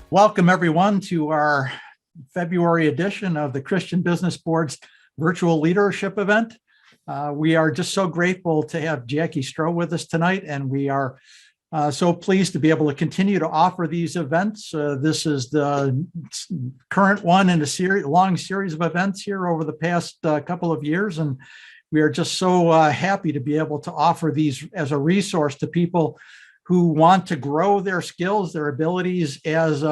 Welcome, everyone, to our February edition of the Christian Business Board's virtual leadership event. We are just so grateful to have Jackie Stroh with us tonight, and we are so pleased to be able to continue to offer these events. This is the current one in a long series of events here over the past couple of years, and we are just so happy to be able to offer these as a resource to people who want to grow their skills, their abilities as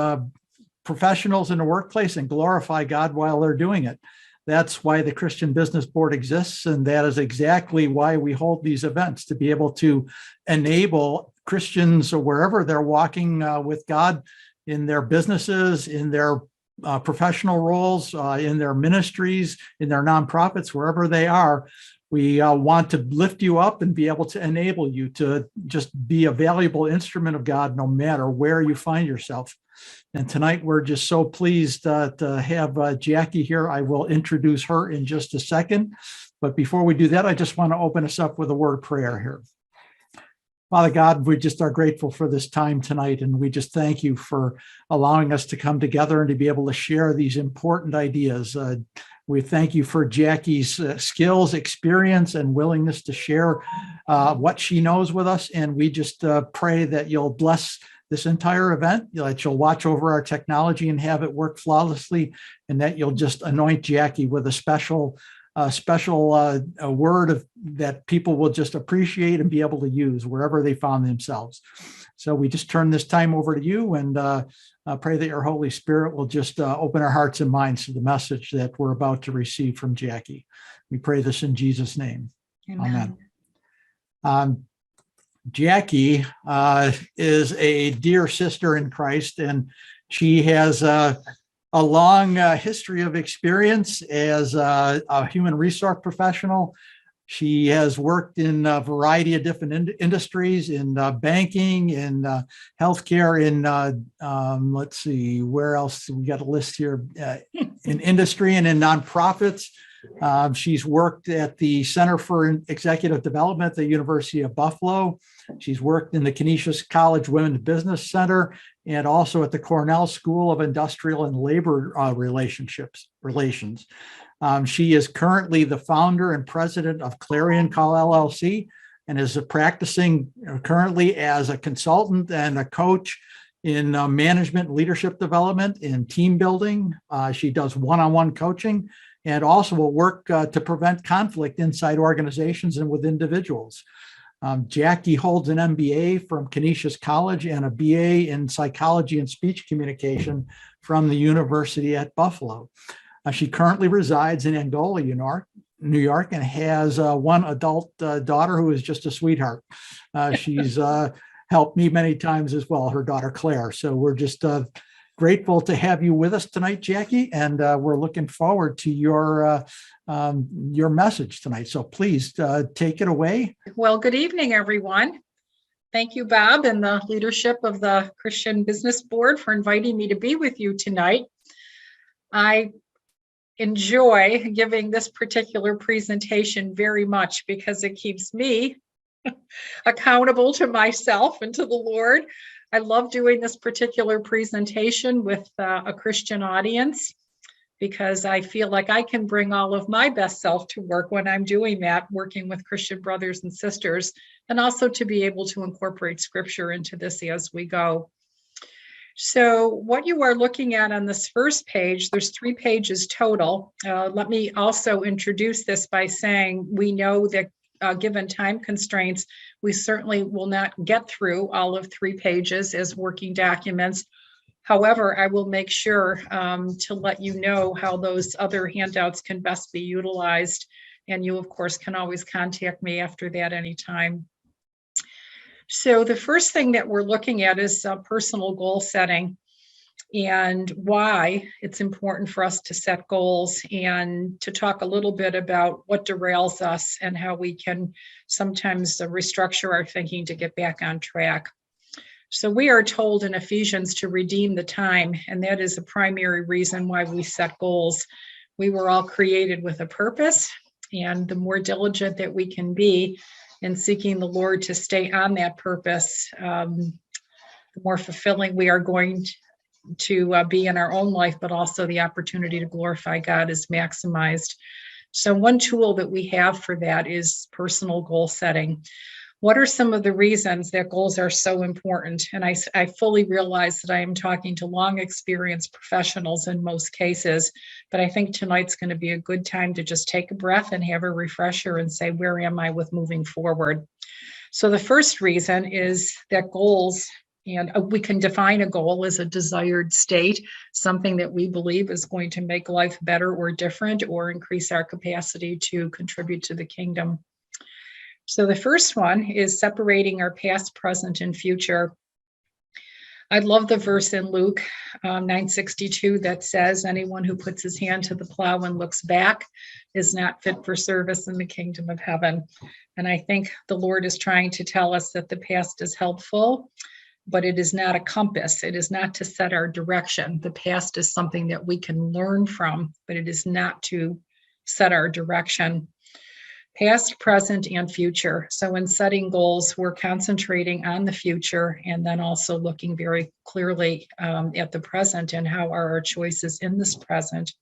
professionals in the workplace and glorify God while they're doing it. That's why the Christian Business Board exists, and that is exactly why we hold these events, to be able to enable Christians wherever they're walking with God in their businesses, in their professional roles, in their ministries, in their nonprofits, wherever they are. We want to lift you up and be able to enable you to just be a valuable instrument of God no matter where you find yourself. And tonight we're just so pleased to have Jackie here. I will introduce her in just a second. But before we do that, I just want to open us up with a word of prayer here. Father God, we just are grateful for this time tonight, and we just thank you for allowing us to come together and to be able to share these important ideas. We thank you for Jackie's skills, experience, and willingness to share what she knows with us. And we just pray that you'll bless this entire event, that you'll watch over our technology and have it work flawlessly, and that you'll just anoint Jackie with a special word that people will just appreciate and be able to use wherever they found themselves. So we just turn this time over to you, and pray that your Holy Spirit will just open our hearts and minds to the message that we're about to receive from Jackie. We pray this in Jesus' name. Amen. Jackie is a dear sister in Christ, and she has a long history of experience as a human resource professional. She has worked in a variety of different industries, in banking, in healthcare, in let's see, where else? We got a list here, in industry and in nonprofits. She's worked at the Center for Executive Development at the University of Buffalo. She's worked in the Canisius College Women's Business Center and also at the Cornell School of Industrial and Labor Relations. She is currently the founder and president of Clarion Call LLC and is practicing currently as a consultant and a coach in management, leadership development, and team building. She does one-on-one coaching and also will work to prevent conflict inside organizations and with individuals. Jackie holds an MBA from Canisius College and a BA in psychology and speech communication from the University at Buffalo. She currently resides in Angola, New York, and has one adult daughter who is just a sweetheart. She's helped me many times as well, her daughter Claire. So we're just grateful to have you with us tonight, Jackie, and we're looking forward to your message tonight. So please take it away. Well, good evening, everyone. Thank you, Bob, and the leadership of the Christian Business Board for inviting me to be with you tonight. I enjoy giving this particular presentation very much because it keeps me accountable to myself and to the Lord. I love doing this particular presentation with a Christian audience because I feel like I can bring all of my best self to work when I'm doing that, working with Christian brothers and sisters, and also to be able to incorporate scripture into this as we go. So what you are looking at on this first page, there's 3 pages total. Let me also introduce this by saying we know that given time constraints, we certainly will not get through all of 3 pages as working documents. However, I will make sure to let you know how those other handouts can best be utilized. And you, of course, can always contact me after that anytime. So the first thing that we're looking at is personal goal setting and why it's important for us to set goals, and to talk a little bit about what derails us and how we can sometimes restructure our thinking to get back on track. So we are told in Ephesians to redeem the time, and that is a primary reason why we set goals. We were all created with a purpose, and the more diligent that we can be in seeking the Lord to stay on that purpose, the more fulfilling we are going to be in our own life, but also the opportunity to glorify God is maximized. So one tool that we have for that is personal goal setting. What are some of the reasons that goals are so important? And I fully realize that I am talking to long experienced professionals in most cases, but I think tonight's going to be a good time to just take a breath and have a refresher and say, where am I with moving forward? So the first reason is that goals, and we can define a goal as a desired state, something that we believe is going to make life better or different or increase our capacity to contribute to the kingdom. So the first one is separating our past, present, and future. I love the verse in Luke 9:62 that says, anyone who puts his hand to the plow and looks back is not fit for service in the kingdom of heaven. And I think the Lord is trying to tell us that the past is helpful, but it is not a compass. It is not to set our direction. The past is something that we can learn from, but it is not to set our direction. Past, present, and future. So in setting goals, we're concentrating on the future and then also looking very clearly at the present and how are our choices in this present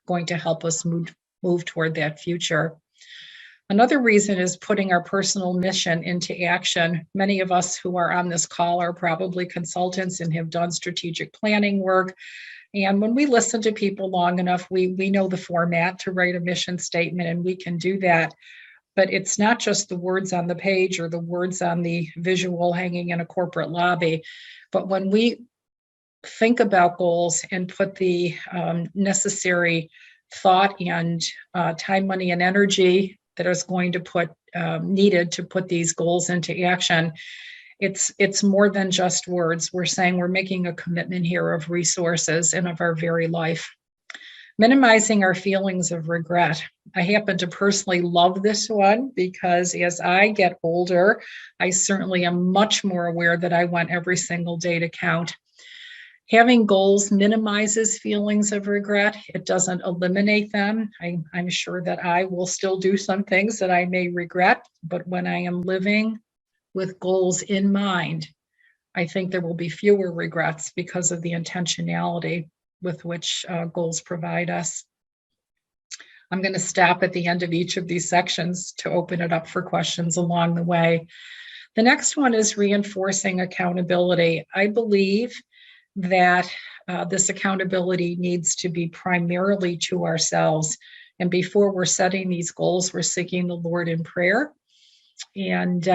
going to help us move toward that future. Another reason is putting our personal mission into action. Many of us who are on this call are probably consultants and have done strategic planning work. And when we listen to people long enough, we know the format to write a mission statement, and we can do that. But it's not just the words on the page or the words on the visual hanging in a corporate lobby. But when we think about goals and put the necessary thought and time, money, and energy that is going to put needed to put these goals into action, it's more than just words. We're saying we're making a commitment here of resources and of our very life. Minimizing our feelings of regret. I happen to personally love this one because as I get older, I certainly am much more aware that I want every single day to count. Having goals minimizes feelings of regret. It doesn't eliminate them. I'm sure that I will still do some things that I may regret, but when I am living with goals in mind, I think there will be fewer regrets because of the intentionality with which goals provide us. I'm going to stop at the end of each of these sections to open it up for questions along the way. The next one is reinforcing accountability. I believe that this accountability needs to be primarily to ourselves. And before we're setting these goals, we're seeking the Lord in prayer. And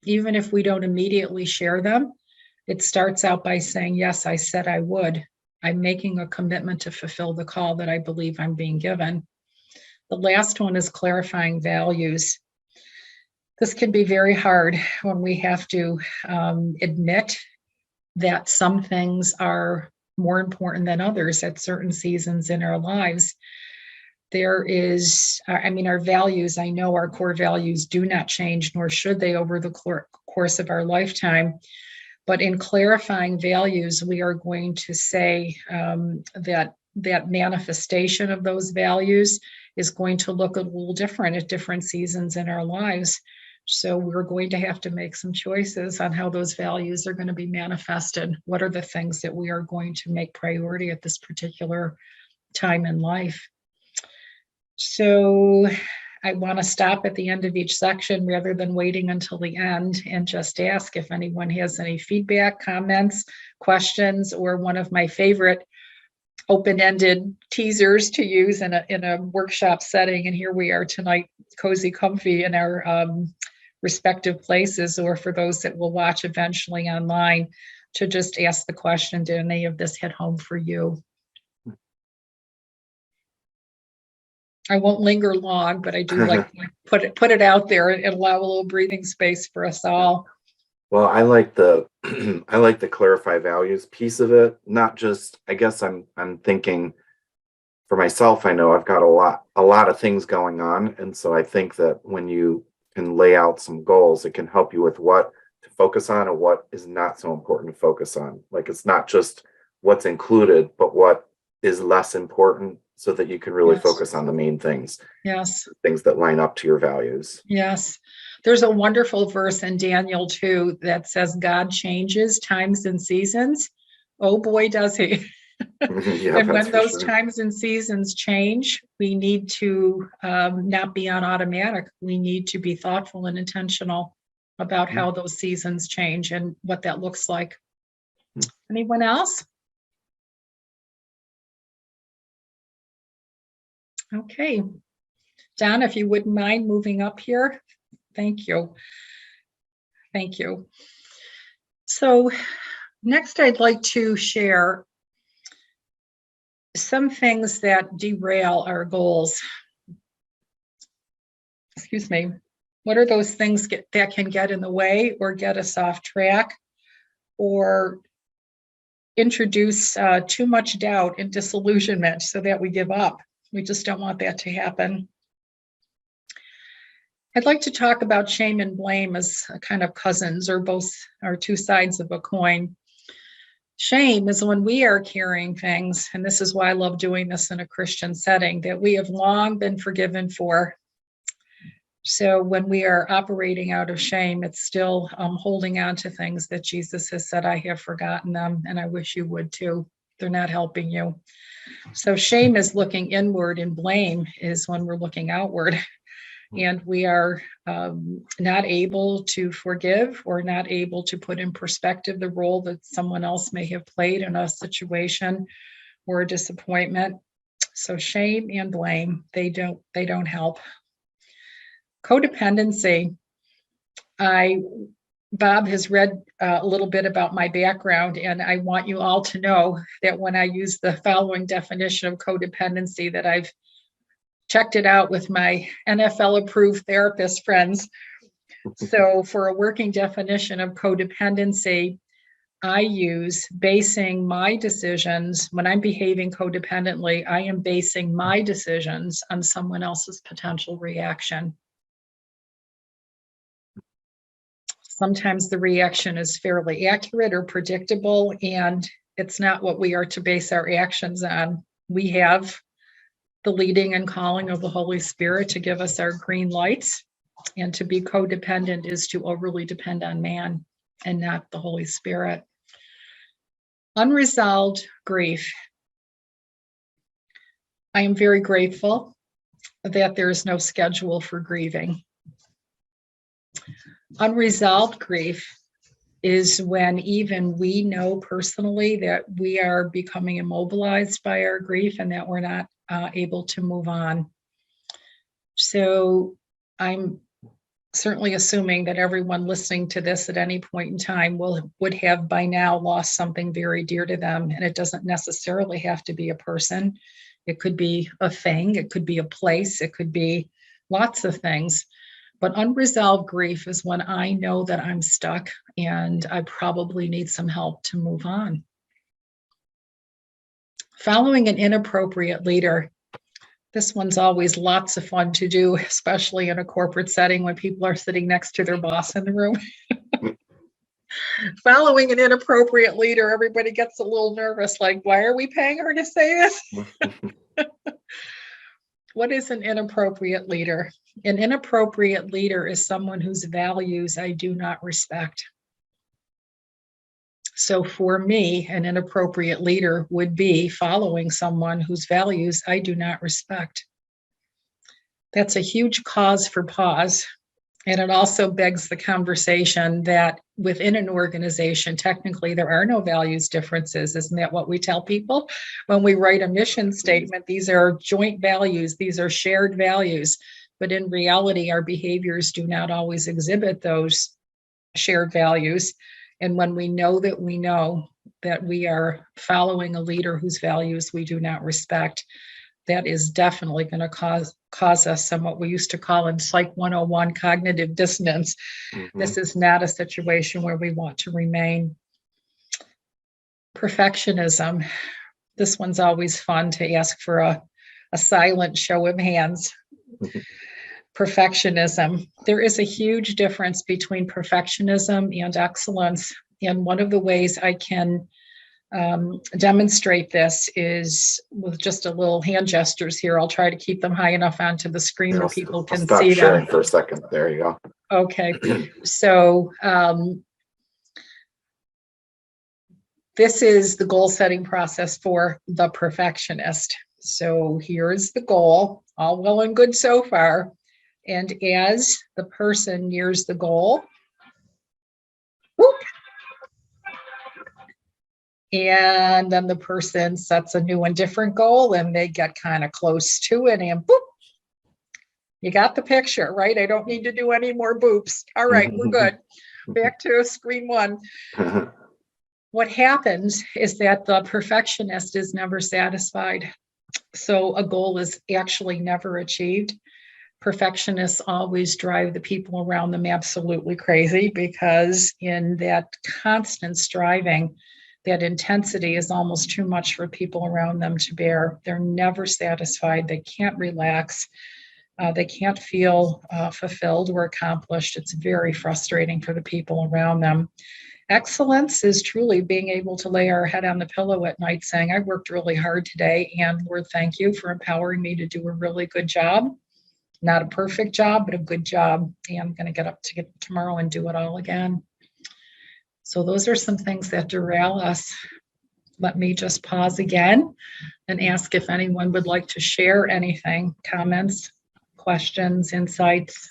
even if we don't immediately share them, it starts out by saying, yes, I said I would. I'm making a commitment to fulfill the call that I believe I'm being given. The last one is clarifying values. This can be very hard when we have to admit that some things are more important than others at certain seasons in our lives. There is, our values, I know our core values do not change, nor should they over the course of our lifetime. But in clarifying values, we are going to say that manifestation of those values is going to look a little different at different seasons in our lives. So we're going to have to make some choices on how those values are going to be manifested. What are the things that we are going to make priority at this particular time in life? So I want to stop at the end of each section rather than waiting until the end and just ask if anyone has any feedback, comments, questions, or one of my favorite open-ended teasers to use in a workshop setting. And here we are tonight, cozy, comfy in our respective places, or for those that will watch eventually online, to just ask the question, did any of this hit home for you? I won't linger long, but I do like to put it out there and allow a little breathing space for us all. Well, I like the I like the clarify values piece of it. Not just, I guess I'm thinking for myself, I know I've got a lot of things going on. And so I think that when you can lay out some goals, it can help you with what to focus on and what is not so important to focus on. Like, it's not just what's included, but what is less important, so that you can really focus on the main things. Yes. Things that line up to your values. Yes. There's a wonderful verse in Daniel 2 that says God changes times and seasons, Oh, boy, does he. Yeah, And that's when for those sure. times and seasons change, we need to not be on automatic. We need to be thoughtful and intentional about how those seasons change and what that looks like. Anyone else? Okay. Don, if you wouldn't mind moving up here. Thank you. Thank you. So next, I'd like to share some things that derail our goals. Excuse me. What are those things that can get in the way or get us off track or introduce too much doubt and disillusionment so that we give up? We just don't want that to happen. I'd like to talk about shame and blame as kind of cousins, or both are two sides of a coin. Shame is when we are carrying things, and this is why I love doing this in a Christian setting, that we have long been forgiven for. So when we are operating out of shame, it's still holding on to things that Jesus has said, I have forgotten them, and I wish you would too. They're not helping you. So shame is looking inward, and blame is when we're looking outward. And we are not able to forgive or not able to put in perspective the role that someone else may have played in a situation or a disappointment. So shame and blame, they don't help. Codependency. Bob has read a little bit about my background, and I want you all to know that when I use the following definition of codependency, that I've checked it out with my NFL approved therapist friends. So for a working definition of codependency, I use basing my decisions. When I'm behaving codependently, I am basing my decisions on someone else's potential reaction. Sometimes the reaction is fairly accurate or predictable, and it's not what we are to base our actions on. We have the leading and calling of the Holy Spirit to give us our green lights, and to be codependent is to overly depend on man and not the Holy Spirit. Unresolved grief. I am very grateful that there is no schedule for grieving. Unresolved grief is when even we know personally that we are becoming immobilized by our grief and that we're not able to move on. So I'm certainly assuming that everyone listening to this at any point in time would have by now lost something very dear to them. And it doesn't necessarily have to be a person. It could be a thing, it could be a place, it could be lots of things. But unresolved grief is when I know that I'm stuck and I probably need some help to move on. Following an inappropriate leader. This one's always lots of fun to do, especially in a corporate setting when people are sitting next to their boss in the room. Following an inappropriate leader, everybody gets a little nervous, like, why are we paying her to say this? What is an inappropriate leader? An inappropriate leader is someone whose values I do not respect. So for me, an inappropriate leader would be following someone whose values I do not respect. That's a huge cause for pause. And it also begs the conversation that within an organization, technically, there are no values differences. Isn't that what we tell people when we write a mission statement? These are joint values. These are shared values. But in reality, our behaviors do not always exhibit those shared values. And when we know that we are following a leader whose values we do not respect, that is definitely going to cause us some what we used to call in Psych 101 cognitive dissonance. Mm-hmm. This is not a situation where we want to remain. Perfectionism. This one's always fun to ask for a silent show of hands. Mm-hmm. Perfectionism. There is a huge difference between perfectionism and excellence. And one of the ways I can demonstrate this is with just a little hand gestures here. I'll try to keep them high enough onto the screen that people can stop see sharing them. For a second. There you go. this is the goal setting process for the perfectionist. So here's the goal, all well and good so far. And as the person nears the goal, whoop, and then the person sets a new and different goal and they get kind of close to it and boop. You got the picture, right? I don't need to do any more boops. All right, we're good. Back to screen one. What happens is that the perfectionist is never satisfied. So a goal is actually never achieved. Perfectionists always drive the people around them absolutely crazy because in that constant striving, that intensity is almost too much for people around them to bear. They're never satisfied. They can't relax. They can't feel fulfilled or accomplished. It's very frustrating for the people around them. Excellence is truly being able to lay our head on the pillow at night saying, I worked really hard today, and Lord, thank you for empowering me to do a really good job. Not a perfect job, but a good job. And I'm going to get up to tomorrow and do it all again. So those are some things that derail us. Let me just pause again and ask if anyone would like to share anything, comments, questions, insights.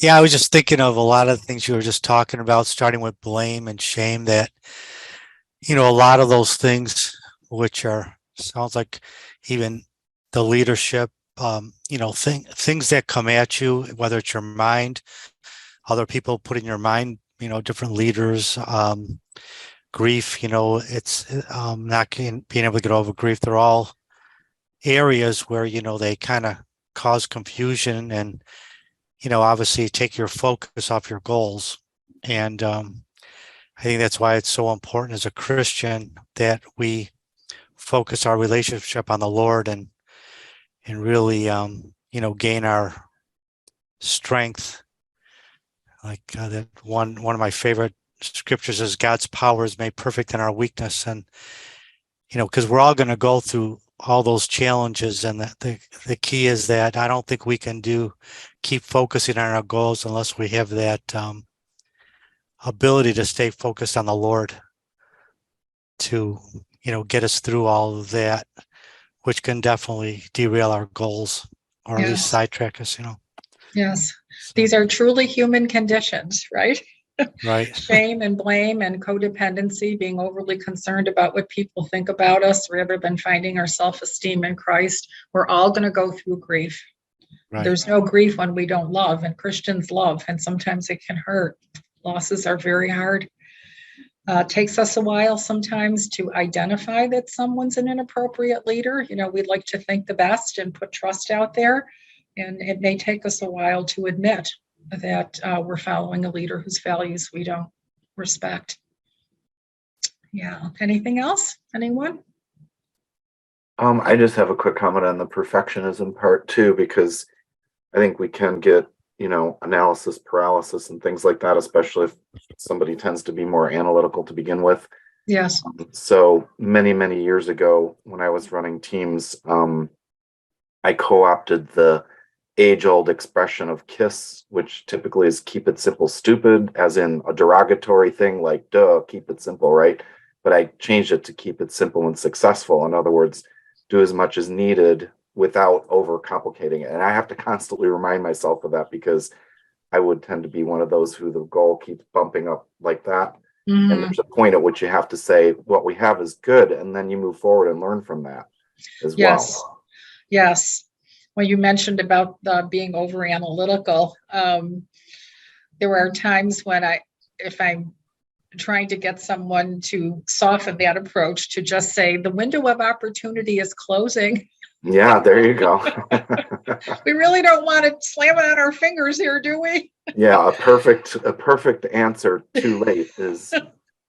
Yeah, I was just thinking of a lot of the things you were just talking about, starting with blame and shame, that, a lot of those things, which sounds like even the leadership, things that come at you, whether it's your mind, other people put in your mind, different leaders, grief, it's not being able to get over grief. They're all areas where, they kind of cause confusion and, obviously take your focus off your goals. And I think that's why it's so important as a Christian that we focus our relationship on the Lord and really, gain our strength. Like that one of my favorite scriptures is God's power is made perfect in our weakness. And, because we're all going to go through all those challenges. And the key is that I don't think we can keep focusing on our goals unless we have that ability to stay focused on the Lord to, get us through all of that, which can definitely derail our goals or at least sidetrack us, Yes. So, These are truly human conditions, right? right. Shame and blame and codependency, being overly concerned about what people think about us rather than finding our self-esteem in Christ. We're all going to go through grief. Right. There's no grief when we don't love, and Christians love, and sometimes it can hurt. Losses are very hard. Takes us a while sometimes to identify that someone's an inappropriate leader. We'd like to think the best and put trust out there, and it may take us a while to admit that we're following a leader whose values we don't respect. Yeah. Anything else? Anyone? I just have a quick comment on the perfectionism part too, because I think we can get, analysis paralysis and things like that, especially if somebody tends to be more analytical to begin with. Yes. So many, many years ago, when I was running teams, I co-opted the age-old expression of KISS, which typically is keep it simple, stupid, as in a derogatory thing like, duh, keep it simple, right? But I changed it to keep it simple and successful. In other words, do as much as needed without overcomplicating it. And I have to constantly remind myself of that because I would tend to be one of those who the goal keeps bumping up like that. Mm-hmm. And there's a point at which you have to say, what we have is good. And then you move forward and learn from that as well. Yes. When you mentioned about being over analytical, there are times when if I'm trying to get someone to soften that approach to just say the window of opportunity is closing. Yeah, there you go. We really don't want to slam it on our fingers here, do we? Yeah, a perfect answer too late is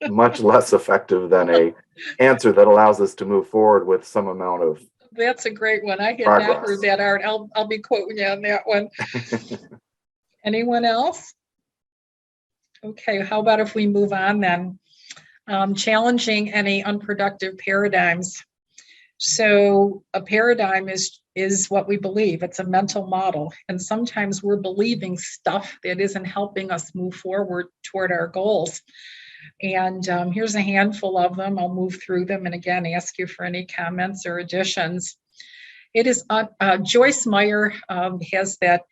much less effective than a answer that allows us to move forward with some amount of That's a great one. I had progress. not heard that, Art. I'll be quoting you on that one. Anyone else? Okay, how about if we move on then? Challenging any unproductive paradigms. So a paradigm is what we believe. It's a mental model. And sometimes we're believing stuff that isn't helping us move forward toward our goals. And here's a handful of them. I'll move through them and again, ask you for any comments or additions. It is Joyce Meyer has that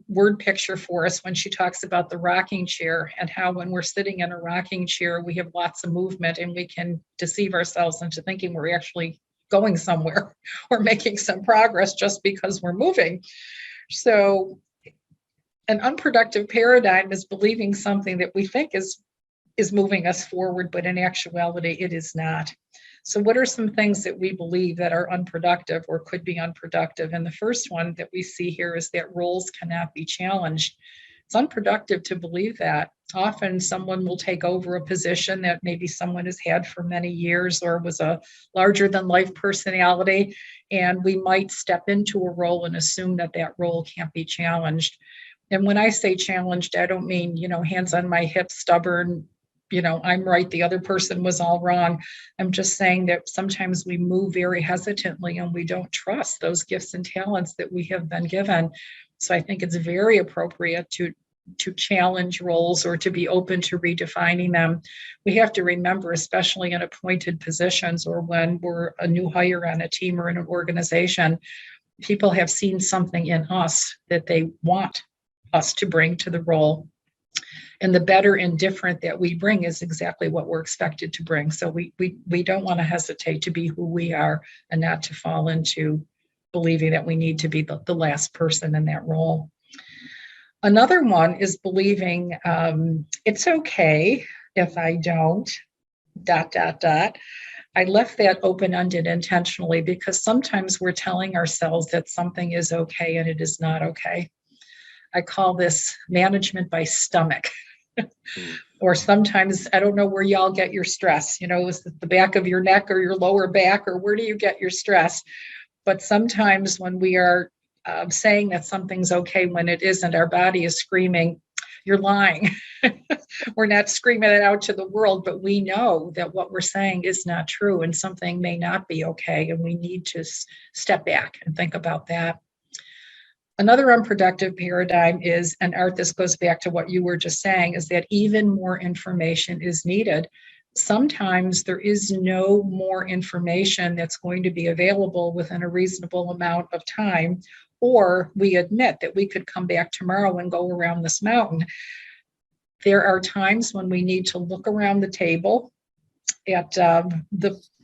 word picture for us when she talks about the rocking chair and how when we're sitting in a rocking chair, we have lots of movement and we can deceive ourselves into thinking we're actually going somewhere or making some progress just because we're moving. So an unproductive paradigm is believing something that we think is moving us forward, but in actuality, it is not. So what are some things that we believe that are unproductive or could be unproductive? And the first one that we see here is that roles cannot be challenged. It's unproductive to believe that. Often someone will take over a position that maybe someone has had for many years or was a larger than life personality, and we might step into a role and assume that that role can't be challenged. And when I say challenged, I don't mean, hands on my hips, stubborn, I'm right, the other person was all wrong. I'm just saying that sometimes we move very hesitantly and we don't trust those gifts and talents that we have been given. So I think it's very appropriate to challenge roles or to be open to redefining them. We have to remember, especially in appointed positions or when we're a new hire on a team or in an organization, people have seen something in us that they want us to bring to the role. And the better and different that we bring is exactly what we're expected to bring. So we don't want to hesitate to be who we are and not to fall into believing that we need to be the last person in that role. Another one is believing it's okay if I don't, ... I left that open-ended intentionally because sometimes we're telling ourselves that something is okay and it is not okay. I call this management by stomach. Or sometimes, I don't know where y'all get your stress. Is it the back of your neck or your lower back, or where do you get your stress? But sometimes when we are saying that something's okay when it isn't, our body is screaming, you're lying. We're not screaming it out to the world, but we know that what we're saying is not true and something may not be okay. And we need to step back and think about that. Another unproductive paradigm is, and Art, this goes back to what you were just saying, is that even more information is needed. Sometimes there is no more information that's going to be available within a reasonable amount of time, or we admit that we could come back tomorrow and go around this mountain. There are times when we need to look around the table at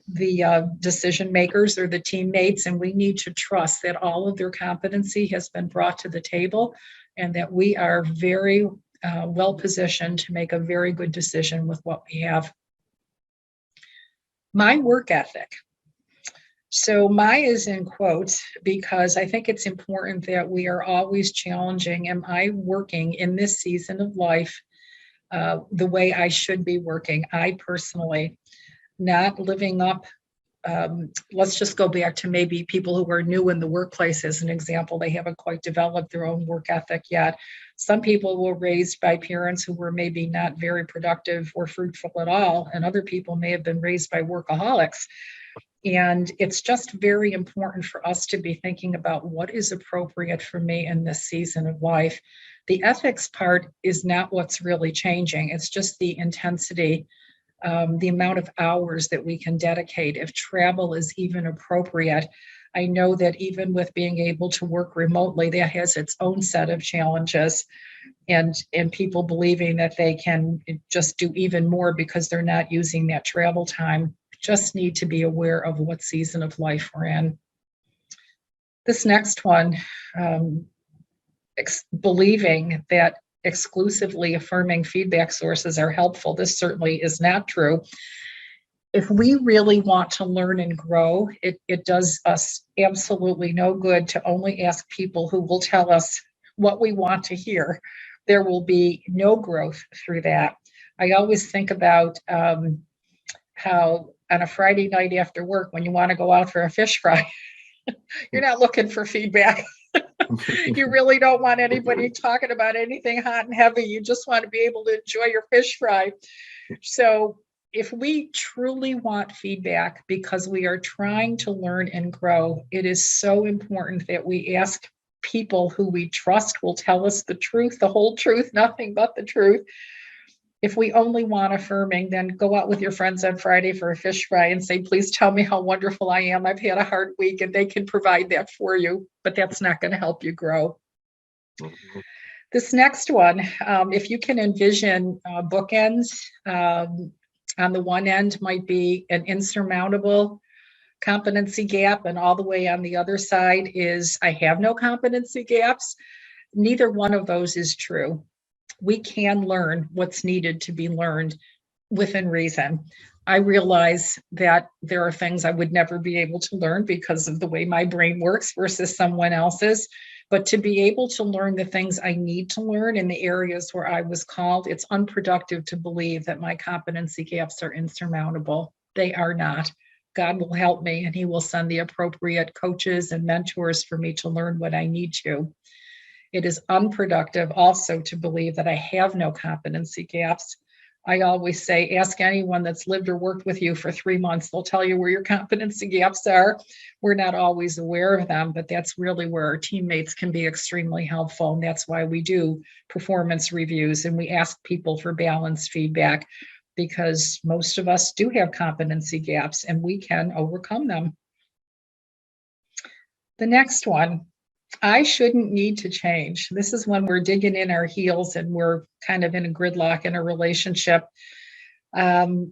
the decision makers or the teammates, and we need to trust that all of their competency has been brought to the table and that we are very well positioned to make a very good decision with what we have. My work ethic. So my is in quotes because I think it's important that we are always challenging, am I working in this season of life the way I should be working? I personally not living up. Let's just go back to maybe people who are new in the workplace as an example. They haven't quite developed their own work ethic yet. Some people were raised by parents who were maybe not very productive or fruitful at all, and other people may have been raised by workaholics. And it's just very important for us to be thinking about what is appropriate for me in this season of life. The ethics part is not what's really changing. It's just the intensity, the amount of hours that we can dedicate. If travel is even appropriate, I know that even with being able to work remotely, that has its own set of challenges, and people believing that they can just do even more because they're not using that travel time. Just need to be aware of what season of life we're in. This next one, believing that exclusively affirming feedback sources are helpful. This certainly is not true. If we really want to learn and grow, it does us absolutely no good to only ask people who will tell us what we want to hear. There will be no growth through that. I always think about how on a Friday night after work, when you want to go out for a fish fry, you're not looking for feedback. You really don't want anybody talking about anything hot and heavy. You just want to be able to enjoy your fish fry. So if we truly want feedback because we are trying to learn and grow, it is so important that we ask people who we trust will tell us the truth, the whole truth, nothing but the truth. If we only want affirming, then go out with your friends on Friday for a fish fry and say, please tell me how wonderful I am. I've had a hard week, and they can provide that for you, but that's not going to help you grow. Mhm. This next one, if you can envision bookends, on the one end might be an insurmountable competency gap, and all the way on the other side is I have no competency gaps. Neither one of those is true. We can learn what's needed to be learned within reason. I realize that there are things I would never be able to learn because of the way my brain works versus someone else's. But to be able to learn the things I need to learn in the areas where I was called, it's unproductive to believe that my competency gaps are insurmountable. They are not. God will help me, and he will send the appropriate coaches and mentors for me to learn what I need to. It is unproductive also to believe that I have no competency gaps. I always say, ask anyone that's lived or worked with you for 3 months. They'll tell you where your competency gaps are. We're not always aware of them, but that's really where our teammates can be extremely helpful. And that's why we do performance reviews and we ask people for balanced feedback, because most of us do have competency gaps and we can overcome them. The next one, I shouldn't need to change. This is when we're digging in our heels and we're kind of in a gridlock in a relationship. Y'all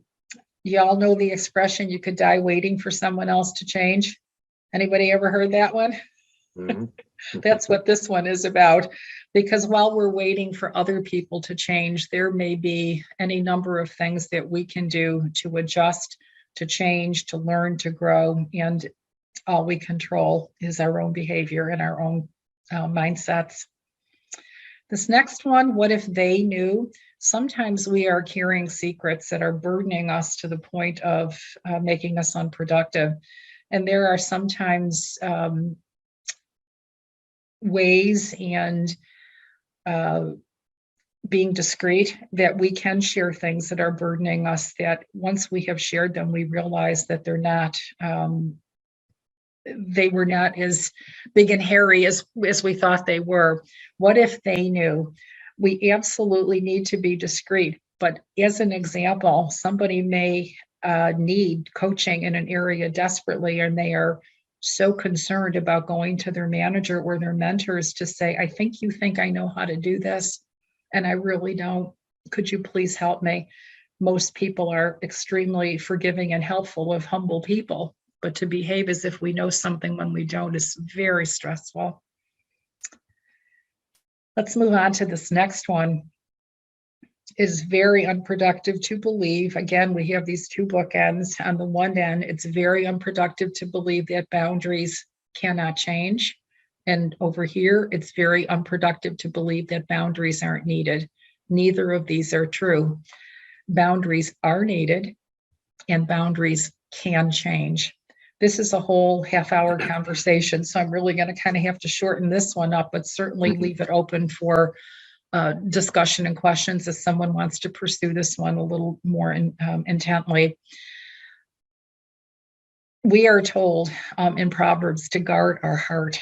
know the expression, you could die waiting for someone else to change. Anybody ever heard that one? Mhm. That's what this one is about. Because while we're waiting for other people to change, there may be any number of things that we can do to adjust, to change, to learn, to grow. And all we control is our own behavior and our own mindsets. This next one, what if they knew? Sometimes we are carrying secrets that are burdening us to the point of making us unproductive. And there are sometimes ways and being discreet that we can share things that are burdening us, that once we have shared them, we realize that they're not they were not as big and hairy as we thought they were. What if they knew? We absolutely need to be discreet. But as an example, somebody may need coaching in an area desperately, and they are so concerned about going to their manager or their mentors to say, I think you think I know how to do this, and I really don't. Could you please help me? Most people are extremely forgiving and helpful of humble people. But to behave as if we know something when we don't is very stressful. Let's move on to this next one. It is very unproductive to believe, again, we have these two bookends. On the one end, it's very unproductive to believe that boundaries cannot change. And over here, it's very unproductive to believe that boundaries aren't needed. Neither of these are true. Boundaries are needed, and boundaries can change. This is a whole half-hour conversation, so I'm really going to kind of have to shorten this one up, but certainly leave it open for discussion and questions if someone wants to pursue this one a little more intently. We are told in Proverbs to guard our heart,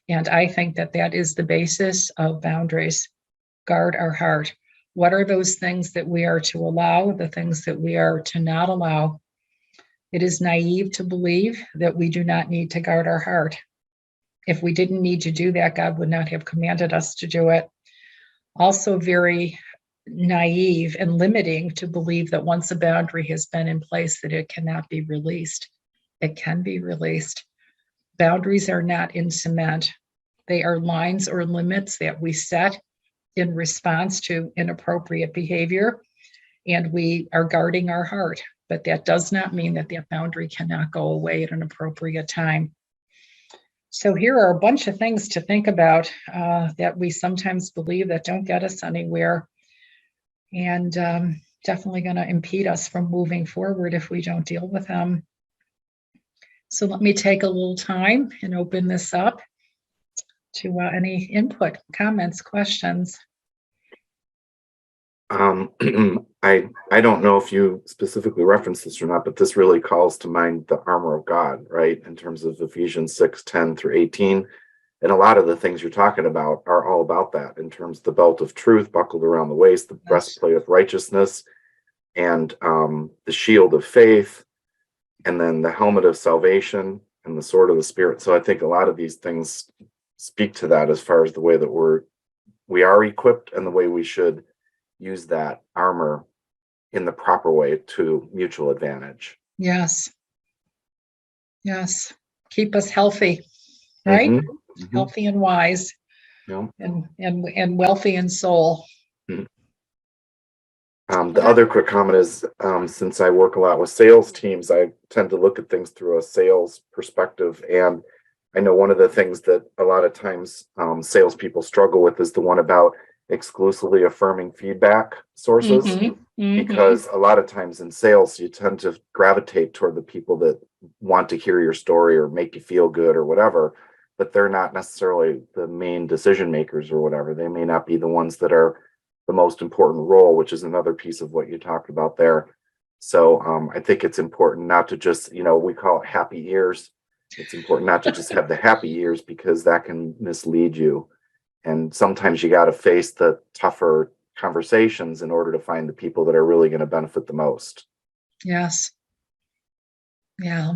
and I think that that is the basis of boundaries. Guard our heart. What are those things that we are to allow, the things that we are to not allow? It is naive to believe that we do not need to guard our heart. If we didn't need to do that, God would not have commanded us to do it. Also very naive and limiting to believe that once a boundary has been in place, that it cannot be released. It can be released. Boundaries are not in cement. They are lines or limits that we set in response to inappropriate behavior, and we are guarding our heart. But that does not mean that that boundary cannot go away at an appropriate time. So here are a bunch of things to think about that we sometimes believe that don't get us anywhere, and definitely going to impede us from moving forward if we don't deal with them. So let me take a little time and open this up to any input, comments, questions. I don't know if you specifically referenced this or not, but this really calls to mind the armor of God, right? In terms of Ephesians 6:10-18. And a lot of the things you're talking about are all about that, in terms of the belt of truth buckled around the waist, the breastplate of righteousness, and the shield of faith, and then the helmet of salvation and the sword of the Spirit. So I think a lot of these things speak to that, as far as the way that we are equipped and the way we should use that armor in the proper way to mutual advantage. Yes. Yes. Keep us healthy, right? Mhm, mhm. Healthy and wise, Yeah. and wealthy in soul. The other quick comment is, since I work a lot with sales teams, I tend to look at things through a sales perspective. And I know one of the things that a lot of times salespeople struggle with is the one about exclusively affirming feedback sources. Mhm, mhm. Because a lot of times in sales, you tend to gravitate toward the people that want to hear your story or make you feel good or whatever, but they're not necessarily the main decision makers or whatever. They may not be the ones that are the most important role, which is another piece of what you talked about there. So I think it's important not to just, we call it happy ears. It's important not to just have the happy ears, because that can mislead you. And sometimes you got to face the tougher conversations in order to find the people that are really going to benefit the most. Yes. Yeah.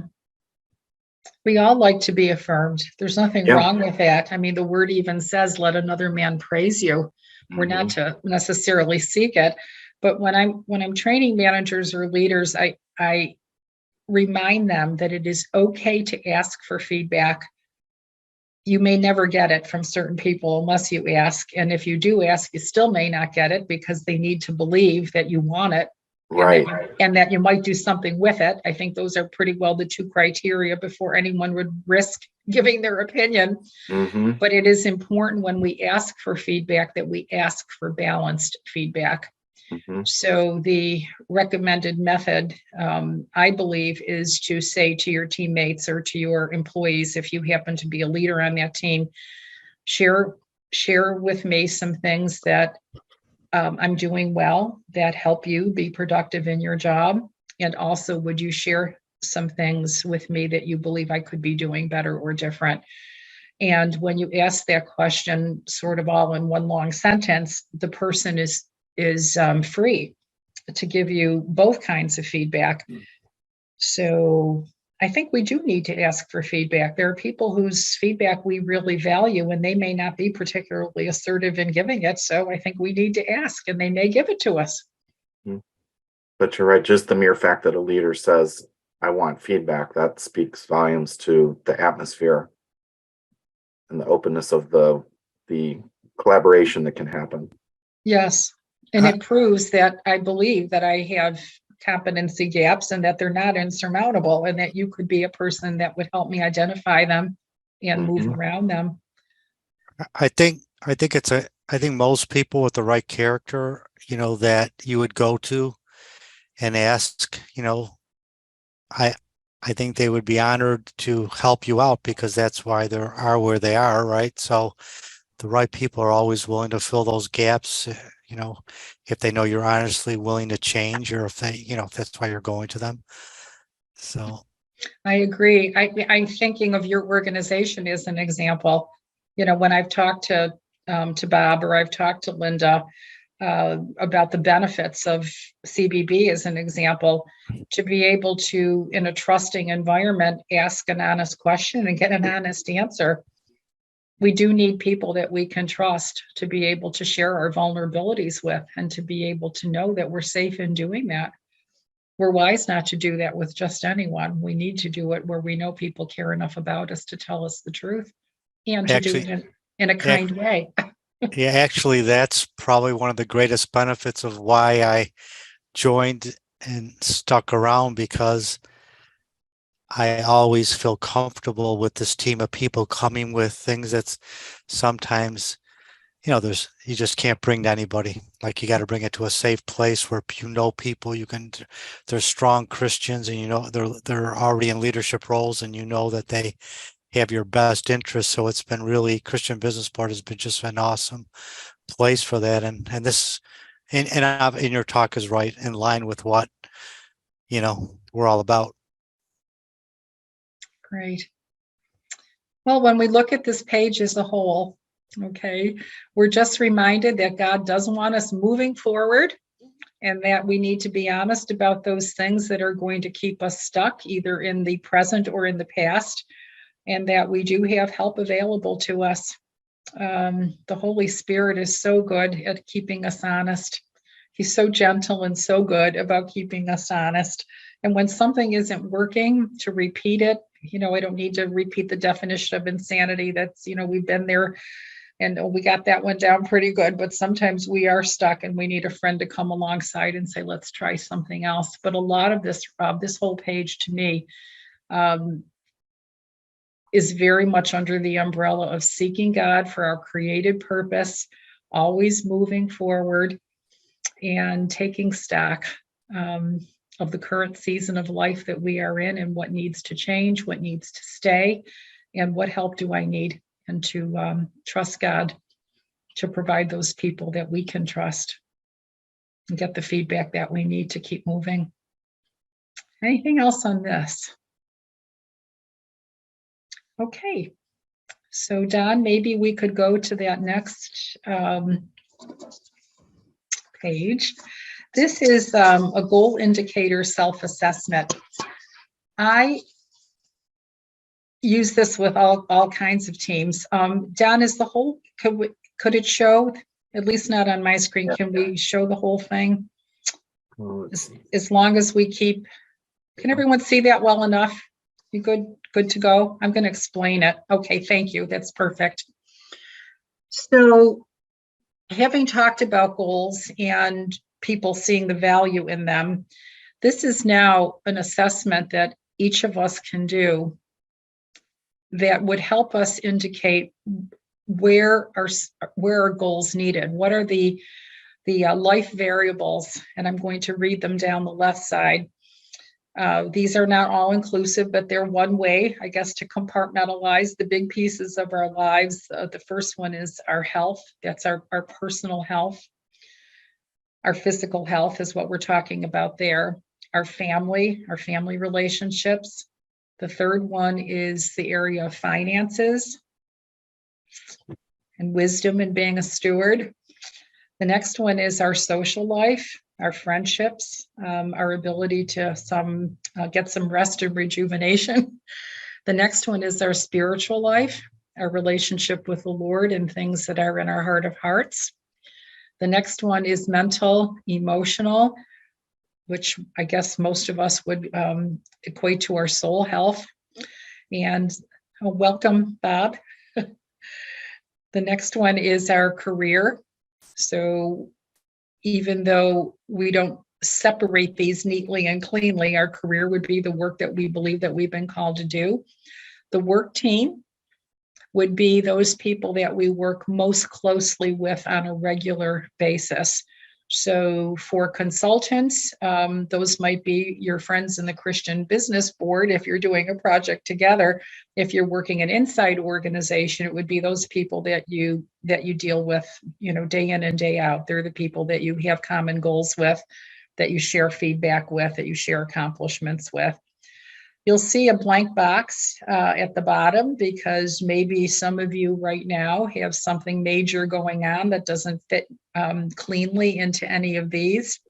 We all like to be affirmed. There's nothing Yeah. wrong with that. I mean, the word even says, let another man praise you. We're not to necessarily seek it. But when I'm training managers or leaders, I remind them that it is okay to ask for feedback. You may never get it from certain people unless you ask. And if you do ask, you still may not get it, because they need to believe that you want it. Right. And that you might do something with it. I think those are pretty well the two criteria before anyone would risk giving their opinion. Mhm. But it is important when we ask for feedback that we ask for balanced feedback. Mhm. So the recommended method, I believe, is to say to your teammates or to your employees, if you happen to be a leader on that team, share with me some things that I'm doing well that help you be productive in your job. And also, would you share some things with me that you believe I could be doing better or different? And when you ask that question sort of all in one long sentence, the person is free to give you both kinds of feedback. So I think we do need to ask for feedback. There are people whose feedback we really value, and they may not be particularly assertive in giving it. So I think we need to ask, and they may give it to us. But you're right. Just the mere fact that a leader says, I want feedback, that speaks volumes to the atmosphere and the openness of the collaboration that can happen. Yes. And it proves that I believe that I have competency gaps and that they're not insurmountable, and that you could be a person that would help me identify them and move Mhm. around them. I think most people with the right character, that you would go to and ask, I think they would be honored to help you out, because that's why they are where they are, right? So the right people are always willing to fill those gaps, if they know you're honestly willing to change, or if they, if that's why you're going to them. So I agree. I'm thinking of your organization as an example. When I've talked to Bob, or I've talked to Linda about the benefits of CBB as an example, to be able to, in a trusting environment, ask an honest question and get an honest answer. We do need people that we can trust to be able to share our vulnerabilities with, and to be able to know that we're safe in doing that. We're wise not to do that with just anyone. We need to do it where we know people care enough about us to tell us the truth, and to do it in a kind way. yeah, actually, that's probably one of the greatest benefits of why I joined and stuck around, because I always feel comfortable with this team of people coming with things that's sometimes, you just can't bring to anybody. Like, you got to bring it to a safe place where people, they're strong Christians, and they're already in leadership roles, and that they have your best interest. So it's been really, Christian Business Board has been just an awesome place for that. And this and your talk is right in line with what, we're all about. Great. Well, when we look at this page as a whole, okay, we're just reminded that God doesn't want us moving forward, and that we need to be honest about those things that are going to keep us stuck either in the present or in the past, and that we do have help available to us. The Holy Spirit is so good at keeping us honest. He's so gentle and so good about keeping us honest. And when something isn't working, to repeat it, I don't need to repeat the definition of insanity. That's, we've been there and we got that one down pretty good, but sometimes we are stuck and we need a friend to come alongside and say, let's try something else. But a lot of this, this whole page to me, is very much under the umbrella of seeking God for our created purpose, always moving forward and taking stock of the current season of life that we are in and what needs to change, what needs to stay, and what help do I need, and to trust God to provide those people that we can trust and get the feedback that we need to keep moving. Anything else on this? Okay, so Don, maybe we could go to that next page. This is a goal indicator self-assessment. I use this with all kinds of teams. Don, is the whole, could it show, at least not on my screen, can we show the whole thing? As long as we keep, can everyone see that well enough? You good to go? I'm going to explain it. Okay, thank you. That's perfect. So having talked about goals and people seeing the value in them, this is now an assessment that each of us can do that would help us indicate where are goals needed. What are the life variables? And I'm going to read them down the left side. These are not all inclusive, but they're one way, I guess, to compartmentalize the big pieces of our lives. The first one is our health. That's our personal health. Our physical health is what we're talking about there. Our family relationships. The third one is the area of finances and wisdom in being a steward. The next one is our social life, our friendships, our ability to get some rest and rejuvenation. The next one is our spiritual life, our relationship with the Lord and things that are in our heart of hearts. The next one is mental, emotional, which I guess most of us would equate to our soul health. And welcome, Bob. The next one is our career. So even though we don't separate these neatly and cleanly, our career would be the work that we believe that we've been called to do. The work team would be those people that we work most closely with on a regular basis. So for consultants, those might be your friends in the Christian Business Board. If you're doing a project together, if you're working an inside organization, it would be those people that you deal with, day in and day out. They're the people that you have common goals with, that you share feedback with, that you share accomplishments with. You'll see a blank box at the bottom because maybe some of you right now have something major going on that doesn't fit cleanly into any of these.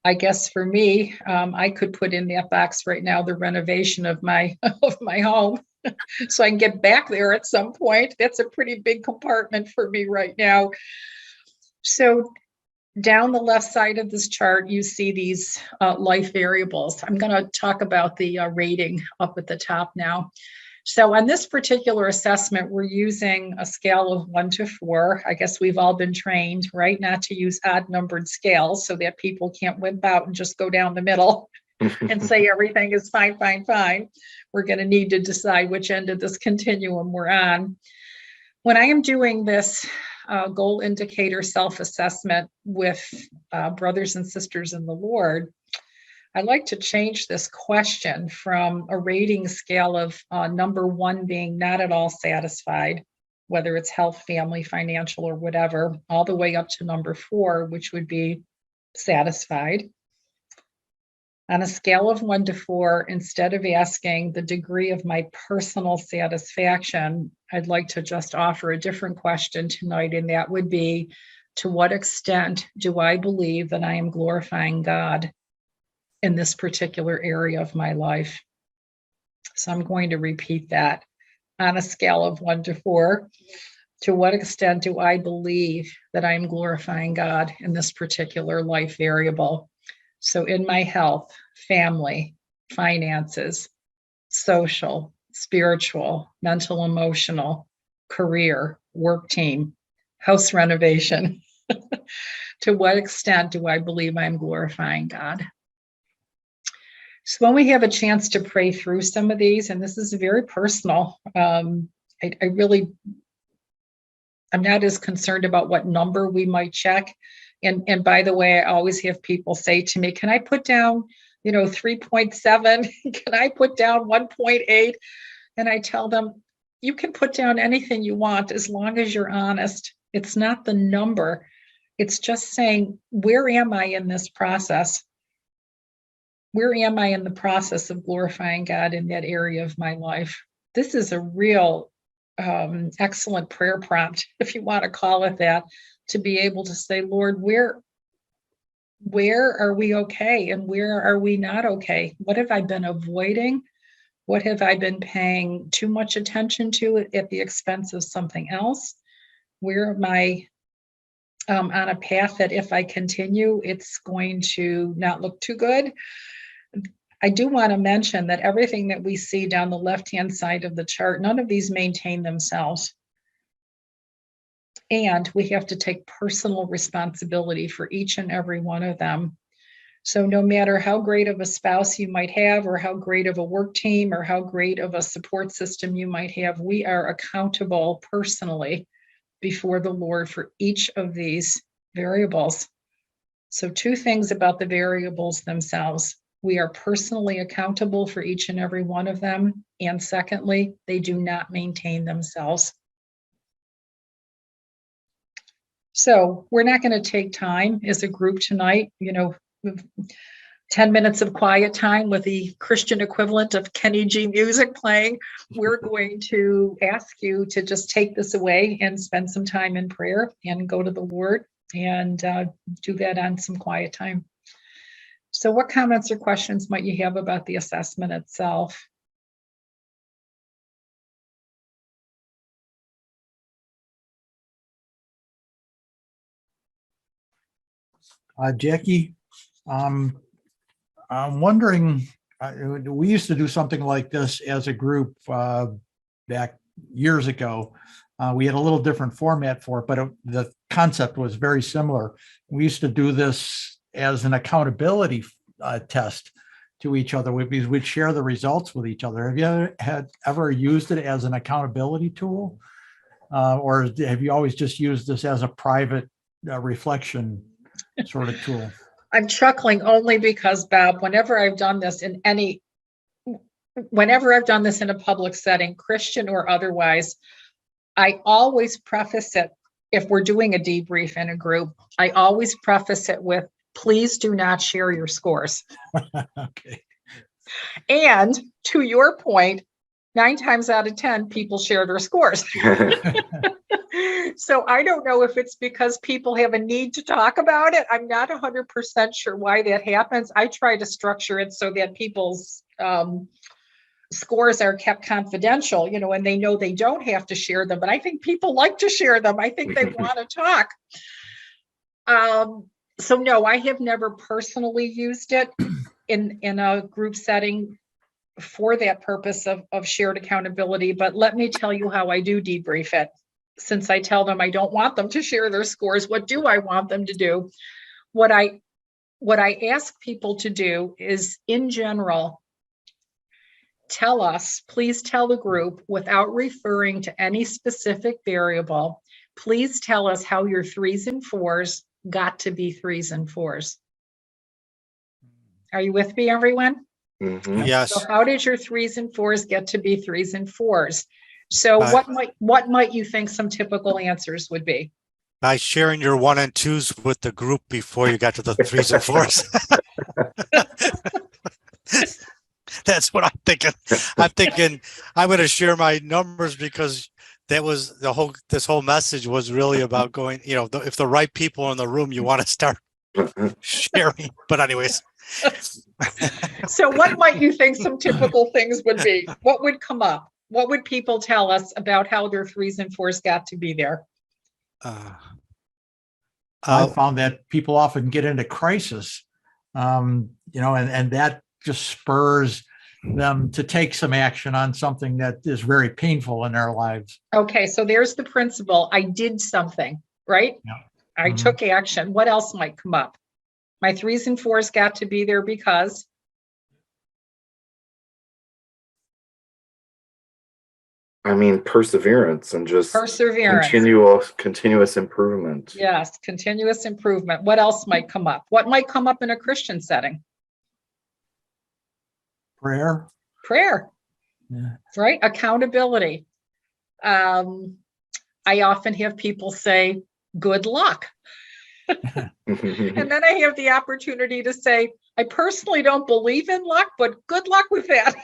I guess for me, I could put in that box right now the renovation of my home so I can get back there at some point. That's a pretty big compartment for me right now. So down the left side of this chart, you see these life variables. I'm going to talk about the rating up at the top now. So on this particular assessment, we're using a scale of 1 to 4. I guess we've all been trained, right, not to use odd numbered scales so that people can't whip out and just go down the middle and say everything is fine, fine, fine. We're going to need to decide which end of this continuum we're on. When I am doing this goal indicator self-assessment with brothers and sisters in the Lord, I like to change this question from a rating scale of number 1 being not at all satisfied, whether it's health, family, financial, or whatever, all the way up to number 4, which would be satisfied. On a scale of 1 to 4, instead of asking the degree of my personal satisfaction, I'd like to just offer a different question tonight, and that would be, to what extent do I believe that I am glorifying God in this particular area of my life? So I'm going to repeat that. On a scale of 1 to 4, to what extent do I believe that I'm glorifying God in this particular life variable? So in my health, family, finances, social, spiritual, mental, emotional, career, work team, house renovation. To what extent do I believe I'm glorifying God? So when we have a chance to pray through some of these, and this is very personal, I'm not as concerned about what number we might check. And by the way, I always have people say to me, can I put down, 3.7? Can I put down 1.8? And I tell them, you can put down anything you want as long as you're honest. It's not the number. It's just saying, where am I in this process? Where am I in the process of glorifying God in that area of my life? This is a real excellent prayer prompt, if you want to call it that, to be able to say, Lord, where are we okay and where are we not okay? What have I been avoiding? What have I been paying too much attention to at the expense of something else? Where am I on a path that if I continue, it's going to not look too good? I do want to mention that everything that we see down the left-hand side of the chart, none of these maintain themselves. And we have to take personal responsibility for each and every one of them. So no matter how great of a spouse you might have, or how great of a work team, or how great of a support system you might have, we are accountable personally before the Lord for each of these variables. So 2 things about the variables themselves. We are personally accountable for each and every one of them. And secondly, they do not maintain themselves. So we're not going to take time as a group tonight, 10 minutes of quiet time with the Christian equivalent of Kenny G music playing. We're going to ask you to just take this away and spend some time in prayer and go to the Lord and do that on some quiet time. So what comments or questions might you have about the assessment itself? Jackie, I'm wondering, we used to do something like this as a group back years ago. We had a little different format for it, but the concept was very similar. We used to do this as an accountability test to each other. We'd share the results with each other. Have you ever used it as an accountability tool? Or have you always just used this as a private reflection sort of tool? I'm chuckling only because, Bob, whenever I've done this in a public setting, Christian or otherwise, I always preface it, if we're doing a debrief in a group, I always preface it with, please do not share your scores. Okay. And to your point, 9 times out of 10, people share their scores. So I don't know if it's because people have a need to talk about it. I'm not 100% sure why that happens. I try to structure it so that people's scores are kept confidential, and they know they don't have to share them. But I think people like to share them. I think they want to talk. So no, I have never personally used it in a group setting for that purpose of shared accountability. But let me tell you how I do debrief it. Since I tell them I don't want them to share their scores, what do I want them to do? What I ask people to do is, in general, please tell the group, without referring to any specific variable, please tell us how your 3s and 4s got to be 3s and 4s. Are you with me, everyone? Mhm. Yes. So how did your 3s and 4s get to be 3s and 4s? So Uh, what might you think some typical answers would be? By sharing your 1 and 2s with the group before you got to the 3s and 4s. That's what I'm thinking. I'm thinking I'm going to share my numbers because that was this whole message was really about going, if the right people are in the room, you want to start sharing. But anyways. So what might you think some typical things would be? What would come up? What would people tell us about how their 3s and 4s got to be there? I found that people often get into crisis, and that just spurs them to take some action on something that is very painful in their lives. Okay, so there's the principle. I did something, right? Yeah. I took action. What else might come up? My 3s and 4s got to be there because. I mean, perseverance and just Perseverance. continuous improvement. Yes, continuous improvement. What else might come up? What might come up in a Christian setting? Prayer. Yeah. Right? Accountability. I often have people say, good luck. And then I have the opportunity to say, I personally don't believe in luck, but good luck with that.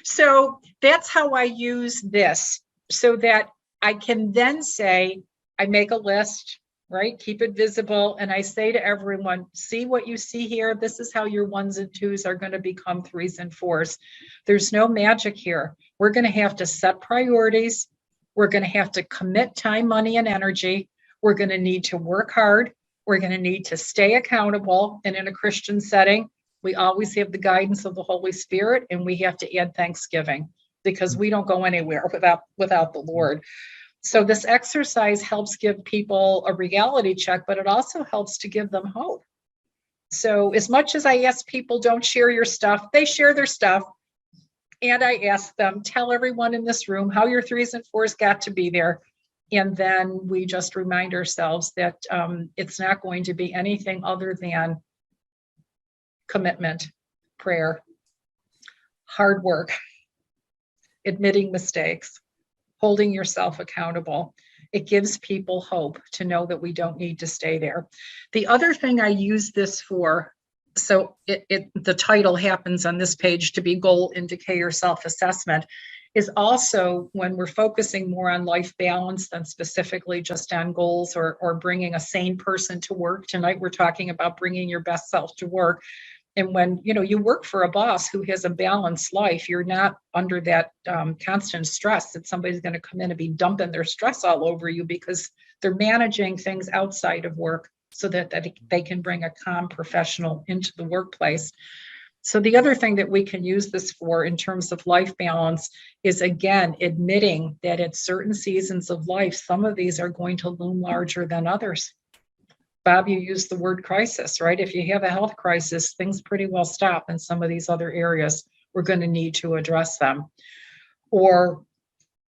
So that's how I use this, so that I can then say, I make a list, right? Keep it visible. And I say to everyone, see what you see here. This is how your 1s and 2s are going to become 3s and 4s. There's no magic here. We're going to have to set priorities. We're going to have to commit time, money, and energy. We're going to need to work hard. We're going to need to stay accountable. And in a Christian setting, we always have the guidance of the Holy Spirit, and we have to add thanksgiving, because we don't go anywhere without the Lord. So this exercise helps give people a reality check, but it also helps to give them hope. So as much as I ask people, don't share your stuff, they share their stuff. And I ask them, tell everyone in this room how your 3s and 4s got to be there. And then we just remind ourselves that it's not going to be anything other than commitment, prayer, hard work, admitting mistakes, holding yourself accountable. It gives people hope to know that we don't need to stay there. The other thing I use this for, so the title happens on this page to be goal indicator self-assessment, is also when we're focusing more on life balance than specifically just on goals or bringing a sane person to work. Tonight, we're talking about bringing your best self to work. And when you work for a boss who has a balanced life, you're not under that constant stress that somebody's going to come in and be dumping their stress all over you, because they're managing things outside of work so that they can bring a calm professional into the workplace. So the other thing that we can use this for in terms of life balance is, again, admitting that at certain seasons of life, some of these are going to loom larger than others. Bob, you used the word crisis, right? If you have a health crisis, things pretty well stop in some of these other areas. We're going to need to address them. Or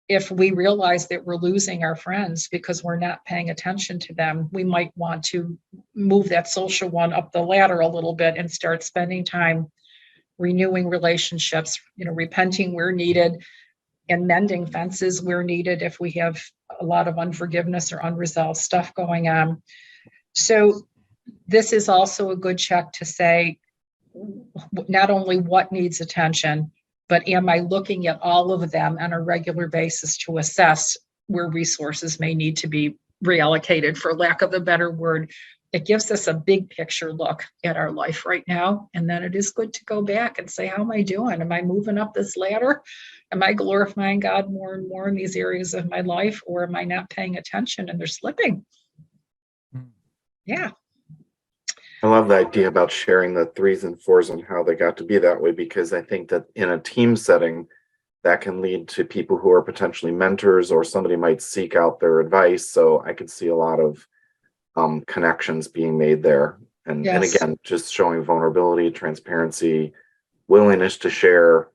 if we realize that we're losing our friends because we're not paying attention to them, we might want to move that social one up the ladder a little bit and start spending time renewing relationships, repenting where needed, and mending fences where needed if we have a lot of unforgiveness or unresolved stuff going on. So this is also a good check to say, not only what needs attention, but am I looking at all of them on a regular basis to assess where resources may need to be reallocated, for lack of a better word. It gives us a big picture look at our life right now. And then it is good to go back and say, how am I doing? Am I moving up this ladder? Am I glorifying God more and more in these areas of my life? Or am I not paying attention and they're slipping? Yeah. I love the idea about sharing the 3s and 4s and how they got to be that way, because I think that in a team setting, that can lead to people who are potentially mentors, or somebody might seek out their advice. So I could see a lot of connections being made there. And again, just showing vulnerability, transparency, willingness to share,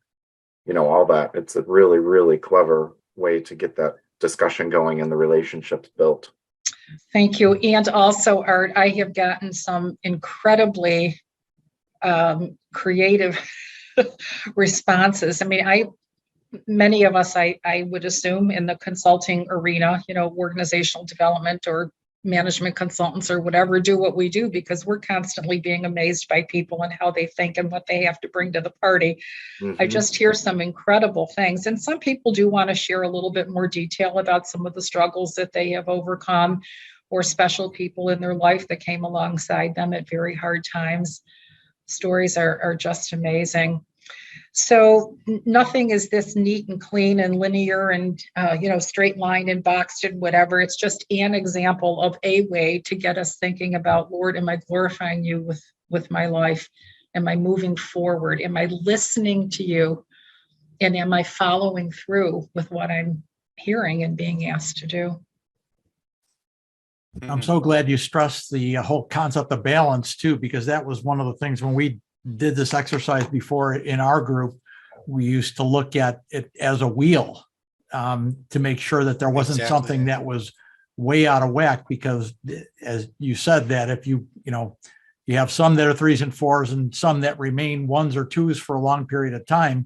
all that. It's a really, really clever way to get that discussion going and the relationships built. Thank you. And also, Art, I have gotten some incredibly creative responses. I mean, many of us, I would assume, in the consulting arena, organizational development or management consultants or whatever, do what we do because we're constantly being amazed by people and how they think and what they have to bring to the party. I just hear some incredible things. And some people do want to share a little bit more detail about some of the struggles that they have overcome or special people in their life that came alongside them at very hard times. Stories are just amazing. So nothing is this neat and clean and linear and, straight line and boxed and whatever. It's just an example of a way to get us thinking about, Lord, am I glorifying you with my life? Am I moving forward? Am I listening to you? And am I following through with what I'm hearing and being asked to do? I'm so glad you stressed the whole concept of balance too, because that was one of the things when we did this exercise before in our group, we used to look at it as a wheel to make sure that there wasn't something that was way out of whack, because as you said, that if you have some that are 3s and 4s and some that remain 1s or 2s for a long period of time,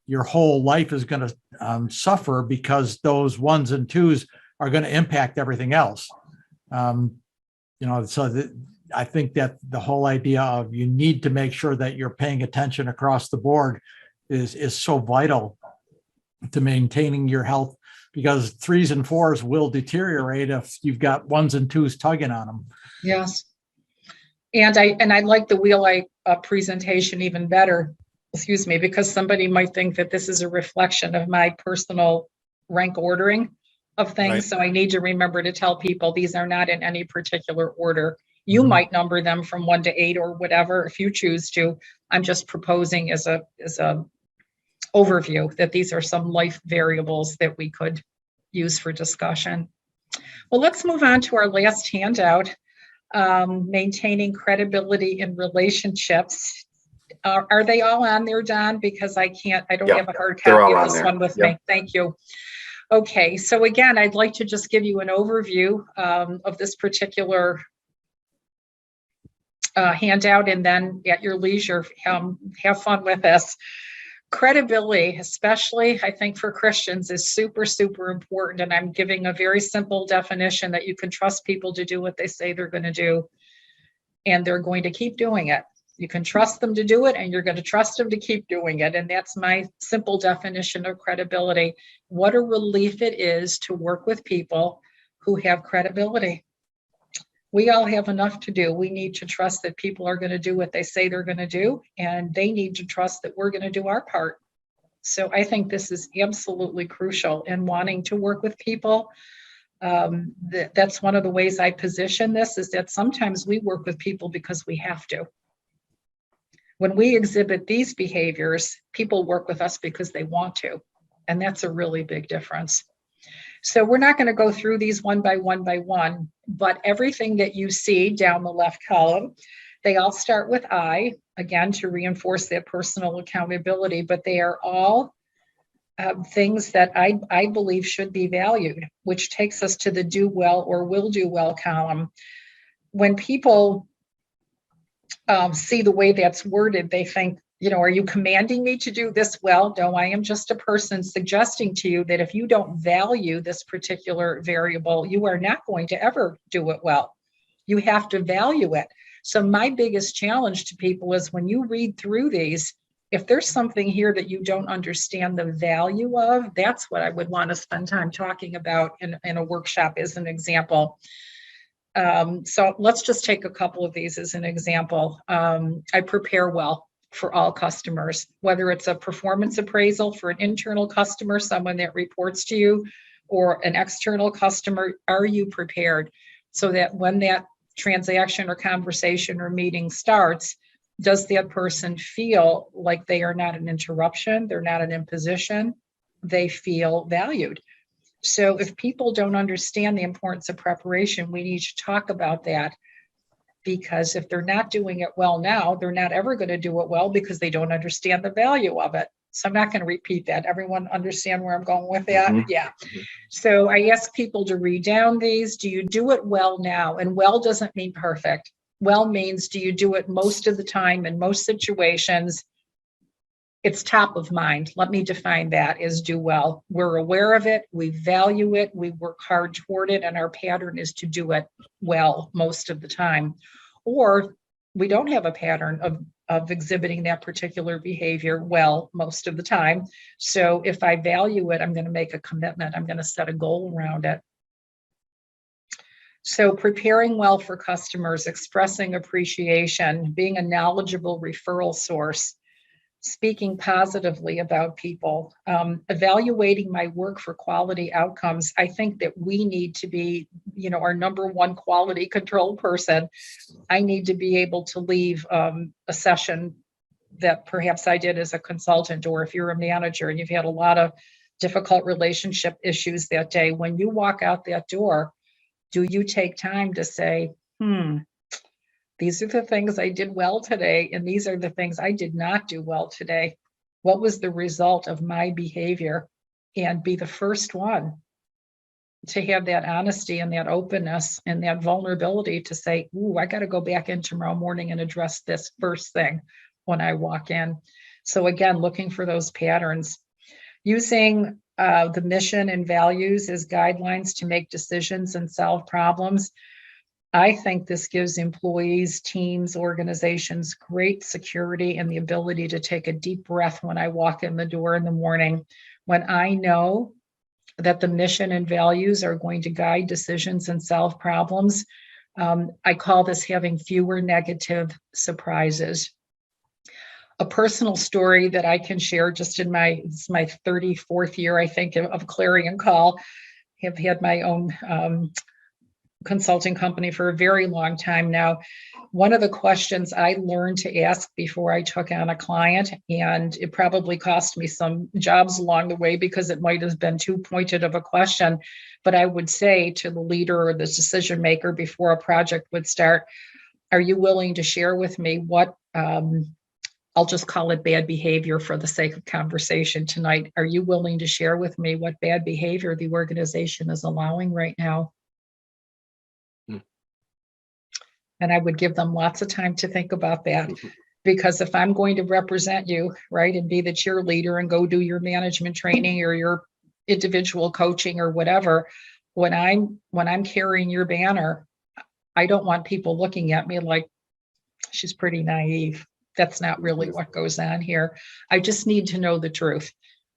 your whole life is going to suffer because those 1s and 2s are going to impact everything else. I think that the whole idea of you need to make sure that you're paying attention across the board is so vital to maintaining your health, because 3s and 4s will deteriorate if you've got 1s and 2s tugging on them. Yes. And I like the wheel presentation even better, because somebody might think that this is a reflection of my personal rank ordering of things. Right. So I need to remember to tell people these are not in any particular order. You might number them from 1 to 8 or whatever, if you choose to. I'm just proposing as a overview that these are some life variables that we could use for discussion. Well, let's move on to our last handout, maintaining credibility in relationships. Are they all on there, Don? Because I don't have a hard copy of this one with me. Thank you. Okay, so again, I'd like to just give you an overview of this particular handout, and then at your leisure, have fun with this. Credibility, especially I think for Christians, is super, super important. And I'm giving a very simple definition that you can trust people to do what they say they're going to do, and they're going to keep doing it. You can trust them to do it, and you're going to trust them to keep doing it. And that's my simple definition of credibility. What a relief it is to work with people who have credibility. We all have enough to do. We need to trust that people are going to do what they say they're going to do, and they need to trust that we're going to do our part. So I think this is absolutely crucial in wanting to work with people. That's one of the ways I position this, is that sometimes we work with people because we have to. When we exhibit these behaviors, people work with us because they want to, and that's a really big difference. So we're not going to go through these one by one, but everything that you see down the left column, they all start with I, again, to reinforce that personal accountability, but they are all things that I believe should be valued, which takes us to the do well or will do well column. When people see the way that's worded, they think, are you commanding me to do this well? No, I am just a person suggesting to you that if you don't value this particular variable, you are not going to ever do it well. You have to value it. So my biggest challenge to people is when you read through these, if there's something here that you don't understand the value of, that's what I would want to spend time talking about in a workshop as an example. So let's just take a couple of these as an example. I prepare well for all customers, whether it's a performance appraisal for an internal customer, someone that reports to you, or an external customer. Are you prepared so that when that transaction or conversation or meeting starts, does that person feel like they are not an interruption? They're not an imposition. They feel valued. So if people don't understand the importance of preparation, we need to talk about that, because if they're not doing it well now, they're not ever going to do it well because they don't understand the value of it. So I'm not going to repeat that. Everyone understand where I'm going with that? Mm-hmm. Yeah. Mm-hmm. So I ask people to read down these. Do you do it well now? And well doesn't mean perfect. Well means, do you do it most of the time in most situations? it's top of mind. Let me define that as do well. We're aware of it, we value it, we work hard toward it, and our pattern is to do it well most of the time. Or we don't have a pattern of exhibiting that particular behavior well most of the time. So if I value it, I'm going to make a commitment. I'm going to set a goal around it. So preparing well for customers, expressing appreciation, being a knowledgeable referral source, speaking positively about people, evaluating my work for quality outcomes. I think that we need to be, our number one quality control person. I need to be able to leave a session that perhaps I did as a consultant, or if you're a manager and you've had a lot of difficult relationship issues that day, when you walk out that door, do you take time to say, these are the things I did well today, and these are the things I did not do well today. What was the result of my behavior? And be the first one to have that honesty and that openness and that vulnerability to say, I got to go back in tomorrow morning and address this first thing when I walk in. So again, looking for those patterns. Using the mission and values as guidelines to make decisions and solve problems. I think this gives employees, teams, organizations great security and the ability to take a deep breath when I walk in the door in the morning, when I know that the mission and values are going to guide decisions and solve problems. I call this having fewer negative surprises. A personal story that I can share just in it's my 34th year, I think, of Clarion Call. I have had my own consulting company for a very long time now. One of the questions I learned to ask before I took on a client, and it probably cost me some jobs along the way because it might have been too pointed of a question, but I would say to the leader or the decision maker before a project would start, are you willing to share with me what, I'll just call it bad behavior for the sake of conversation tonight. Are you willing to share with me what bad behavior the organization is allowing right now? And I would give them lots of time to think about that, because if I'm going to represent you, right, and be the cheerleader and go do your management training or your individual coaching or whatever, when I'm carrying your banner, I don't want people looking at me like she's pretty naive. That's not really what goes on here. I just need to know the truth.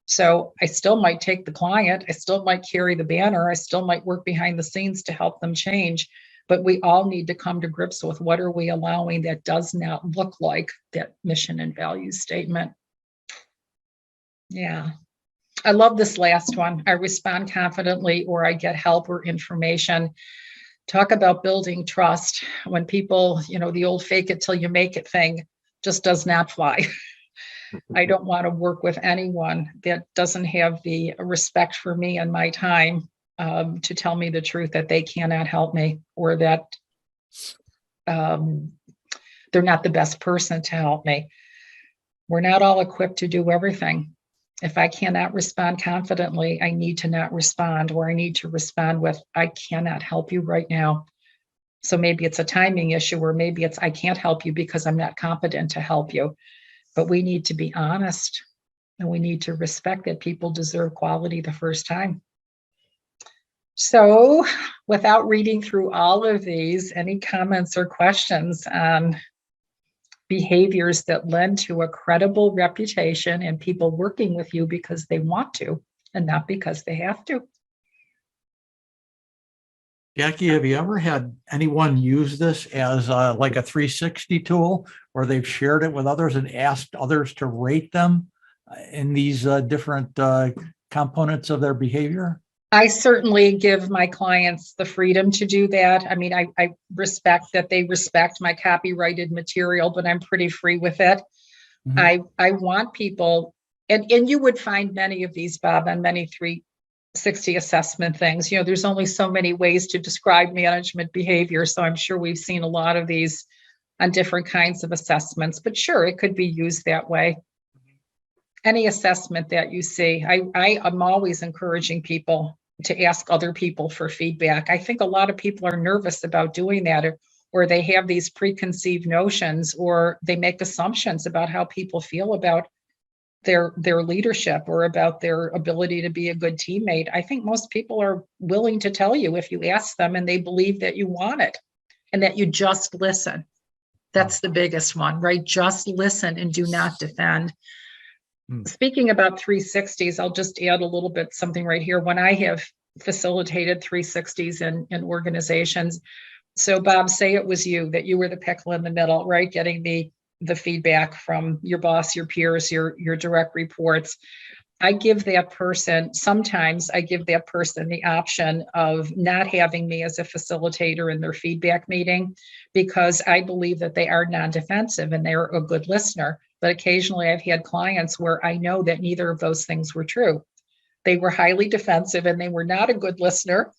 So I still might take the client, I still might carry the banner, I still might work behind the scenes to help them change. But we all need to come to grips with what are we allowing that does not look like that mission and values statement. Yeah. I love this last one. I respond confidently, or I get help or information. Talk about building trust when people, the old fake it till you make it thing just does not fly. I don't want to work with anyone that doesn't have the respect for me and my time to tell me the truth that they cannot help me, or that they're not the best person to help me. We're not all equipped to do everything. If I cannot respond confidently, I need to not respond, or I need to respond with, I cannot help you right now. So maybe it's a timing issue, or maybe it's, I can't help you because I'm not competent to help you. But we need to be honest, and we need to respect that people deserve quality the first time. So without reading through all of these, any comments or questions on behaviors that lend to a credible reputation and people working with you because they want to and not because they have to? Jackie, have you ever had anyone use this as like a 360 tool, where they've shared it with others and asked others to rate them in these different components of their behavior? I certainly give my clients the freedom to do that. I mean, I respect that they respect my copyrighted material, but I'm pretty free with it. Mm-hmm. I want people, and you would find many of these, Bob, on many 360 assessment things. There's only so many ways to describe management behavior. So I'm sure we've seen a lot of these on different kinds of assessments, but sure, it could be used that way. Any assessment that you see, I am always encouraging people to ask other people for feedback. I think a lot of people are nervous about doing that, or they have these preconceived notions, or they make assumptions about how people feel about their leadership or about their ability to be a good teammate, I think most people are willing to tell you if you ask them and they believe that you want it and that you just listen. That's the biggest one, right? Just listen and do not defend. Speaking about 360s, I'll just add a little bit something right here. When I have facilitated 360s in organizations, so Bob, say it was you, that you were the pickle in the middle, right? Getting the feedback from your boss, your peers, your direct reports. Sometimes I give that person the option of not having me as a facilitator in their feedback meeting, because I believe that they are non-defensive and they're a good listener. But occasionally I've had clients where I know that neither of those things were true. They were highly defensive and they were not a good listener.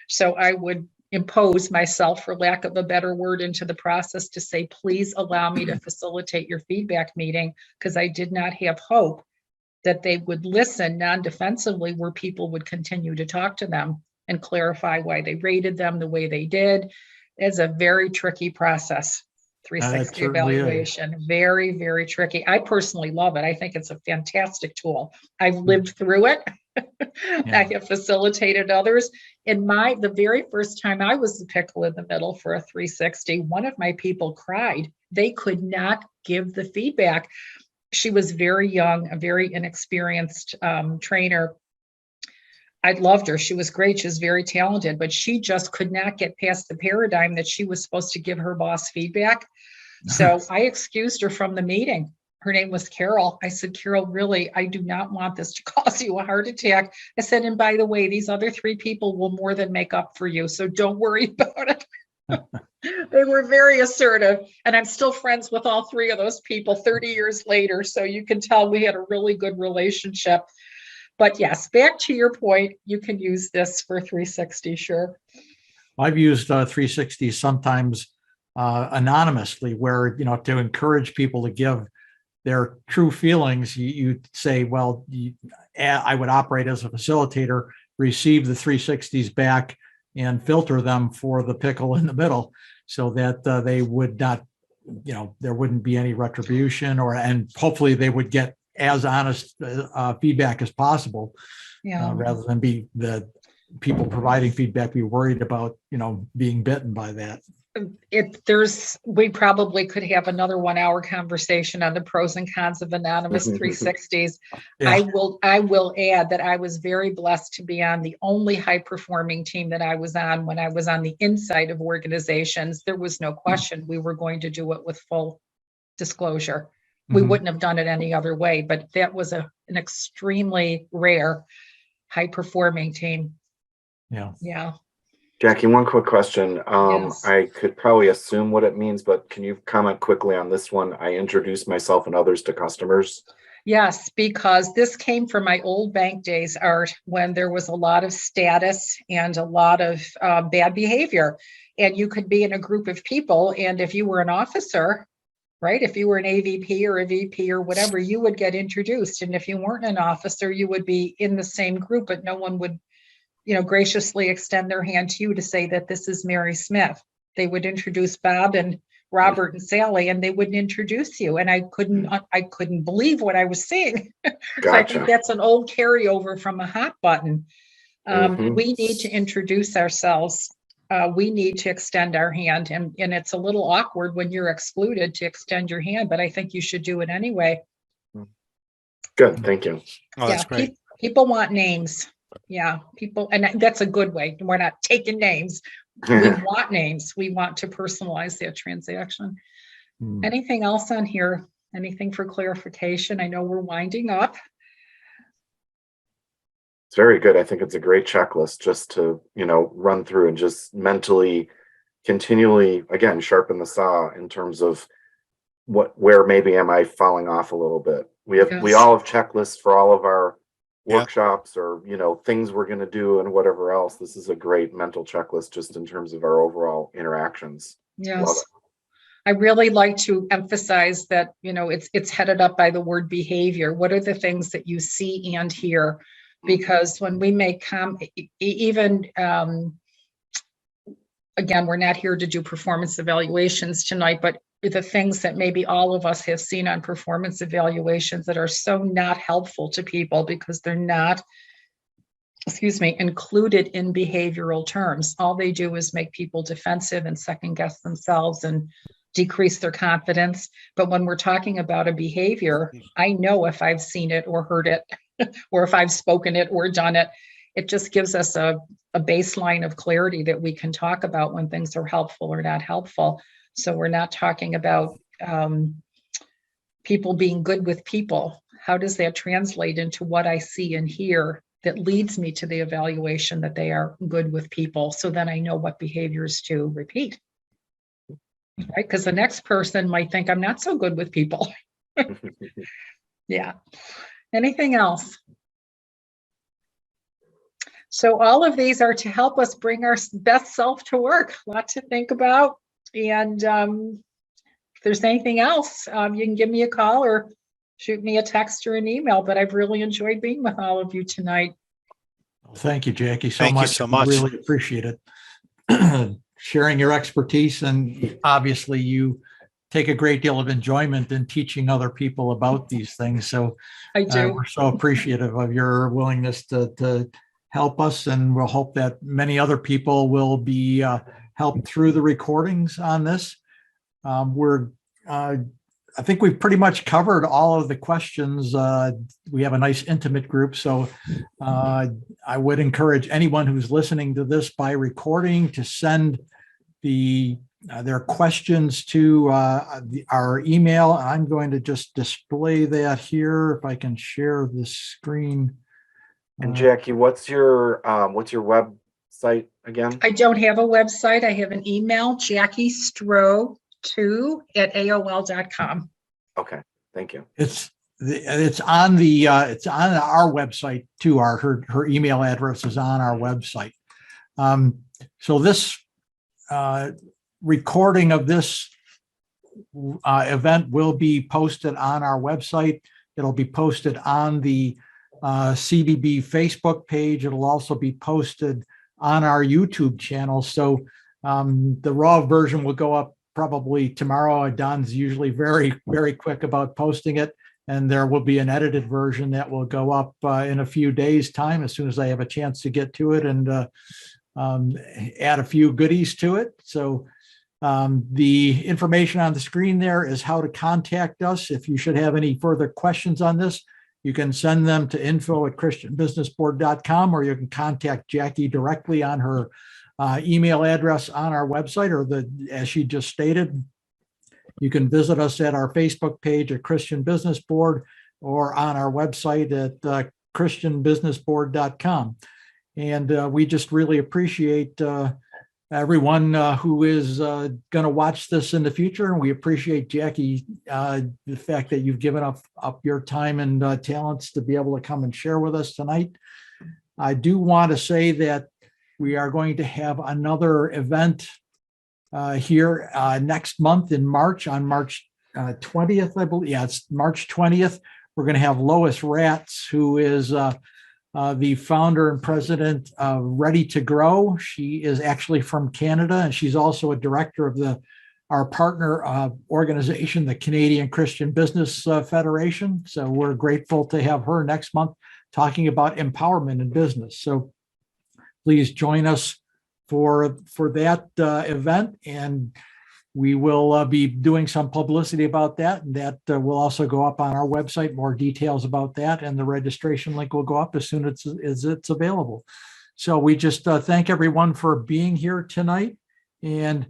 So I would impose myself, for lack of a better word, into the process to say, please allow me to facilitate your feedback meeting, because I did not have hope that they would listen non-defensively, where people would continue to talk to them and clarify why they rated them the way they did. It's a very tricky process. 360 evaluation, very, very tricky. I personally love it. I think it's a fantastic tool. I've lived through it. I have facilitated others. The very first time I was the pickle in the middle for a 360, one of my people cried. They could not give the feedback. She was very young, a very inexperienced trainer. I loved her. She was great. She was very talented, but she just could not get past the paradigm that she was supposed to give her boss feedback. So I excused her from the meeting. Her name was Carol. I said, Carol, really, I do not want this to cause you a heart attack. I said, and by the way, these other 3 people will more than make up for you. So don't worry about it. They were very assertive, and I'm still friends with all 3 of those people 30 years later. So you can tell we had a really good relationship. But yes, back to your point, you can use this for 360, sure. I've used 360 sometimes anonymously, where, to encourage people to give their true feelings, you say, well, I would operate as a facilitator, receive the 360s back and filter them for the pickle in the middle, so that they would not, there wouldn't be any retribution, and hopefully they would get as honest feedback as possible, rather than be the people providing feedback be worried about, being bitten by that. We probably could have another 1-hour conversation on the pros and cons of anonymous 360s. Yeah. I will add that I was very blessed to be on the only high performing team that I was on when I was on the inside of organizations. There was no question we were going to do it with full disclosure. We wouldn't have done it any other way, but that was an extremely rare high performing team. Yeah. Jackie, one quick question. Yes. I could probably assume what it means, but can you comment quickly on this one? I introduce myself and others to customers. Yes, because this came from my old bank days, Art, when there was a lot of status and a lot of bad behavior. And you could be in a group of people, and if you were an officer, right, if you were an AVP or a VP or whatever, you would get introduced. And if you weren't an officer, you would be in the same group, but no one would graciously extend their hand to you to say that this is Mary Smith. They would introduce Bob and Robert and Sally, and they wouldn't introduce you. And I couldn't believe what I was seeing. Gotcha. I think that's an old carryover from a hot button. We need to introduce ourselves. We need to extend our hand, and it's a little awkward when you're excluded to extend your hand, but I think you should do it anyway. Good, thank you. Oh, that's great. People want names. Yeah, people, and that's a good way. We're not taking names. We want names. We want to personalize that transaction. Anything else on here? Anything for clarification? I know we're winding up. It's very good. I think it's a great checklist just to, run through and just mentally, continually, again, sharpen the saw in terms of where maybe am I falling off a little bit. We all have checklists for all of our workshops or, things we're going to do and whatever else. This is a great mental checklist just in terms of our overall interactions. Yes. I really like to emphasize that, it's headed up by the word behavior. What are the things that you see and hear? Because when we make again, we're not here to do performance evaluations tonight, but the things that maybe all of us have seen on performance evaluations that are so not helpful to people because they're not, included in behavioral terms. All they do is make people defensive and second guess themselves and decrease their confidence. But when we're talking about a behavior, I know if I've seen it or heard it, or if I've spoken it or done it. It just gives us a baseline of clarity that we can talk about when things are helpful or not helpful. So we're not talking about people being good with people. How does that translate into what I see and hear that leads me to the evaluation that they are good with people? So then I know what behaviors to repeat. Right? Because the next person might think I'm not so good with people. Yeah. Anything else? So all of these are to help us bring our best self to work. A lot to think about. And if there's anything else, you can give me a call or shoot me a text or an email. But I've really enjoyed being with all of you tonight. Thank you, Jackie, so Thank you much. so much. Really appreciate it. Sharing your expertise, and obviously you take a great deal of enjoyment in teaching other people about these things. So I do. we're so appreciative of your willingness to help us, and we'll hope that many other people will be helped through the recordings on this. I think we've pretty much covered all of the questions. We have a nice intimate group, so I would encourage anyone who's listening to this by recording to send their questions to our email. I'm going to just display that here if I can share the screen. And Jackie, what's your website again? I don't have a website. I have an email, Jackie Stroh 2@aol.com. Okay, thank you. It's on our website too. Her email address is on our website. So this recording of this event will be posted on our website. It'll be posted on the CBB Facebook page. It'll also be posted on our YouTube channel. So the raw version will go up probably tomorrow. Don's usually very, very quick about posting it. And there will be an edited version that will go up in a few days' time as soon as I have a chance to get to it and add a few goodies to it. So the information on the screen there is how to contact us. If you should have any further questions on this, you can send them to info@christianbusinessboard.com, or you can contact Jackie directly on her email address on our website, or as she just stated, you can visit us at our Facebook page at Christian Business Board or on our website at christianbusinessboard.com. And we just really appreciate everyone who is going to watch this in the future. And we appreciate, Jackie, the fact that you've given up your time and talents to be able to come and share with us tonight. I do want to say that we are going to have another event here next month in March, on March 20th, I believe. Yeah, it's March 20th. We're going to have Lois Ratz, who is the founder and president of Ready to Grow. She is actually from Canada, and she's also a director of our partner organization, the Canadian Christian Business Federation. So we're grateful to have her next month talking about empowerment in business. So please join us for that event, and we will be doing some publicity about that, and that will also go up on our website. More details about that, and the registration link will go up as soon as it's available. So we just thank everyone for being here tonight, and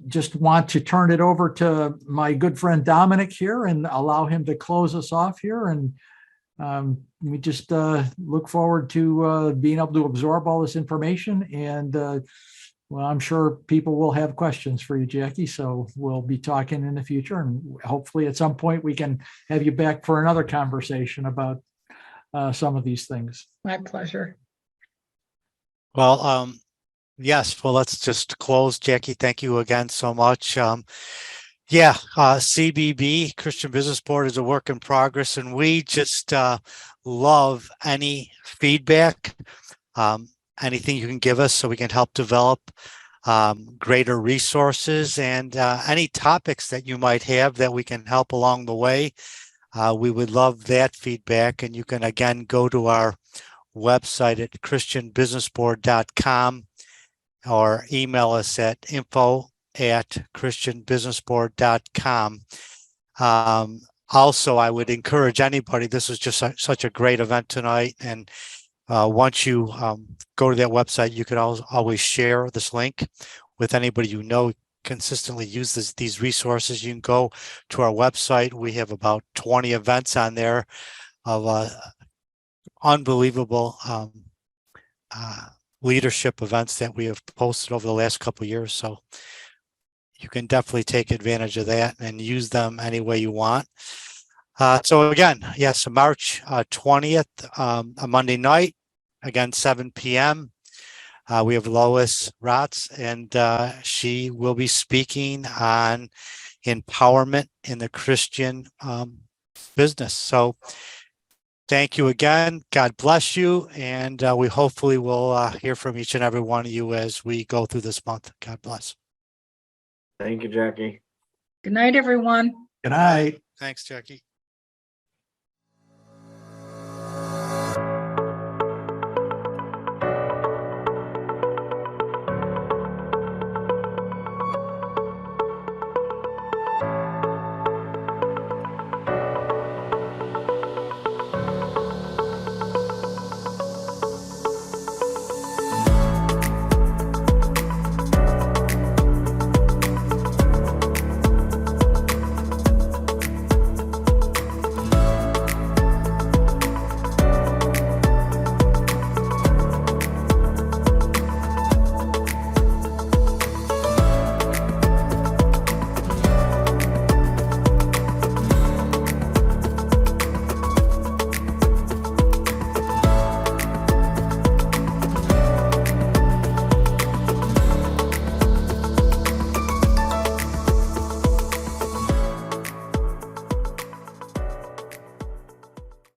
just want to turn it over to my good friend Dominic here and allow him to close us off here. And we just look forward to being able to absorb all this information. And well, I'm sure people will have questions for you, Jackie. So we'll be talking in the future, and hopefully at some point we can have you back for another conversation about some of these things. My pleasure. Well, yes, well, let's just close. Jackie, thank you again so much. CBB, Christian Business Board, is a work in progress, and we just love any feedback, anything you can give us so we can help develop greater resources and any topics that you might have that we can help along the way. We would love that feedback. And you can again go to our website at christianbusinessboard.com or email us at info@christianbusinessboard.com. Also, I would encourage anybody, this was just such a great event tonight. And once you go to that website, you can always share this link with anybody you know consistently uses these resources. You can go to our website. We have about 20 events on there of unbelievable leadership events that we have posted over the last couple of years. So you can definitely take advantage of that and use them any way you want. So again, yes, March 20th, a Monday night, again, 7 p.m. We have Lois Rotz, and she will be speaking on empowerment in the Christian business. So thank you again. God bless you. And we hopefully will hear from each and every one of you as we go through this month. God bless. Thank you, Jackie. Good night, everyone. Good night. Thanks, Jackie.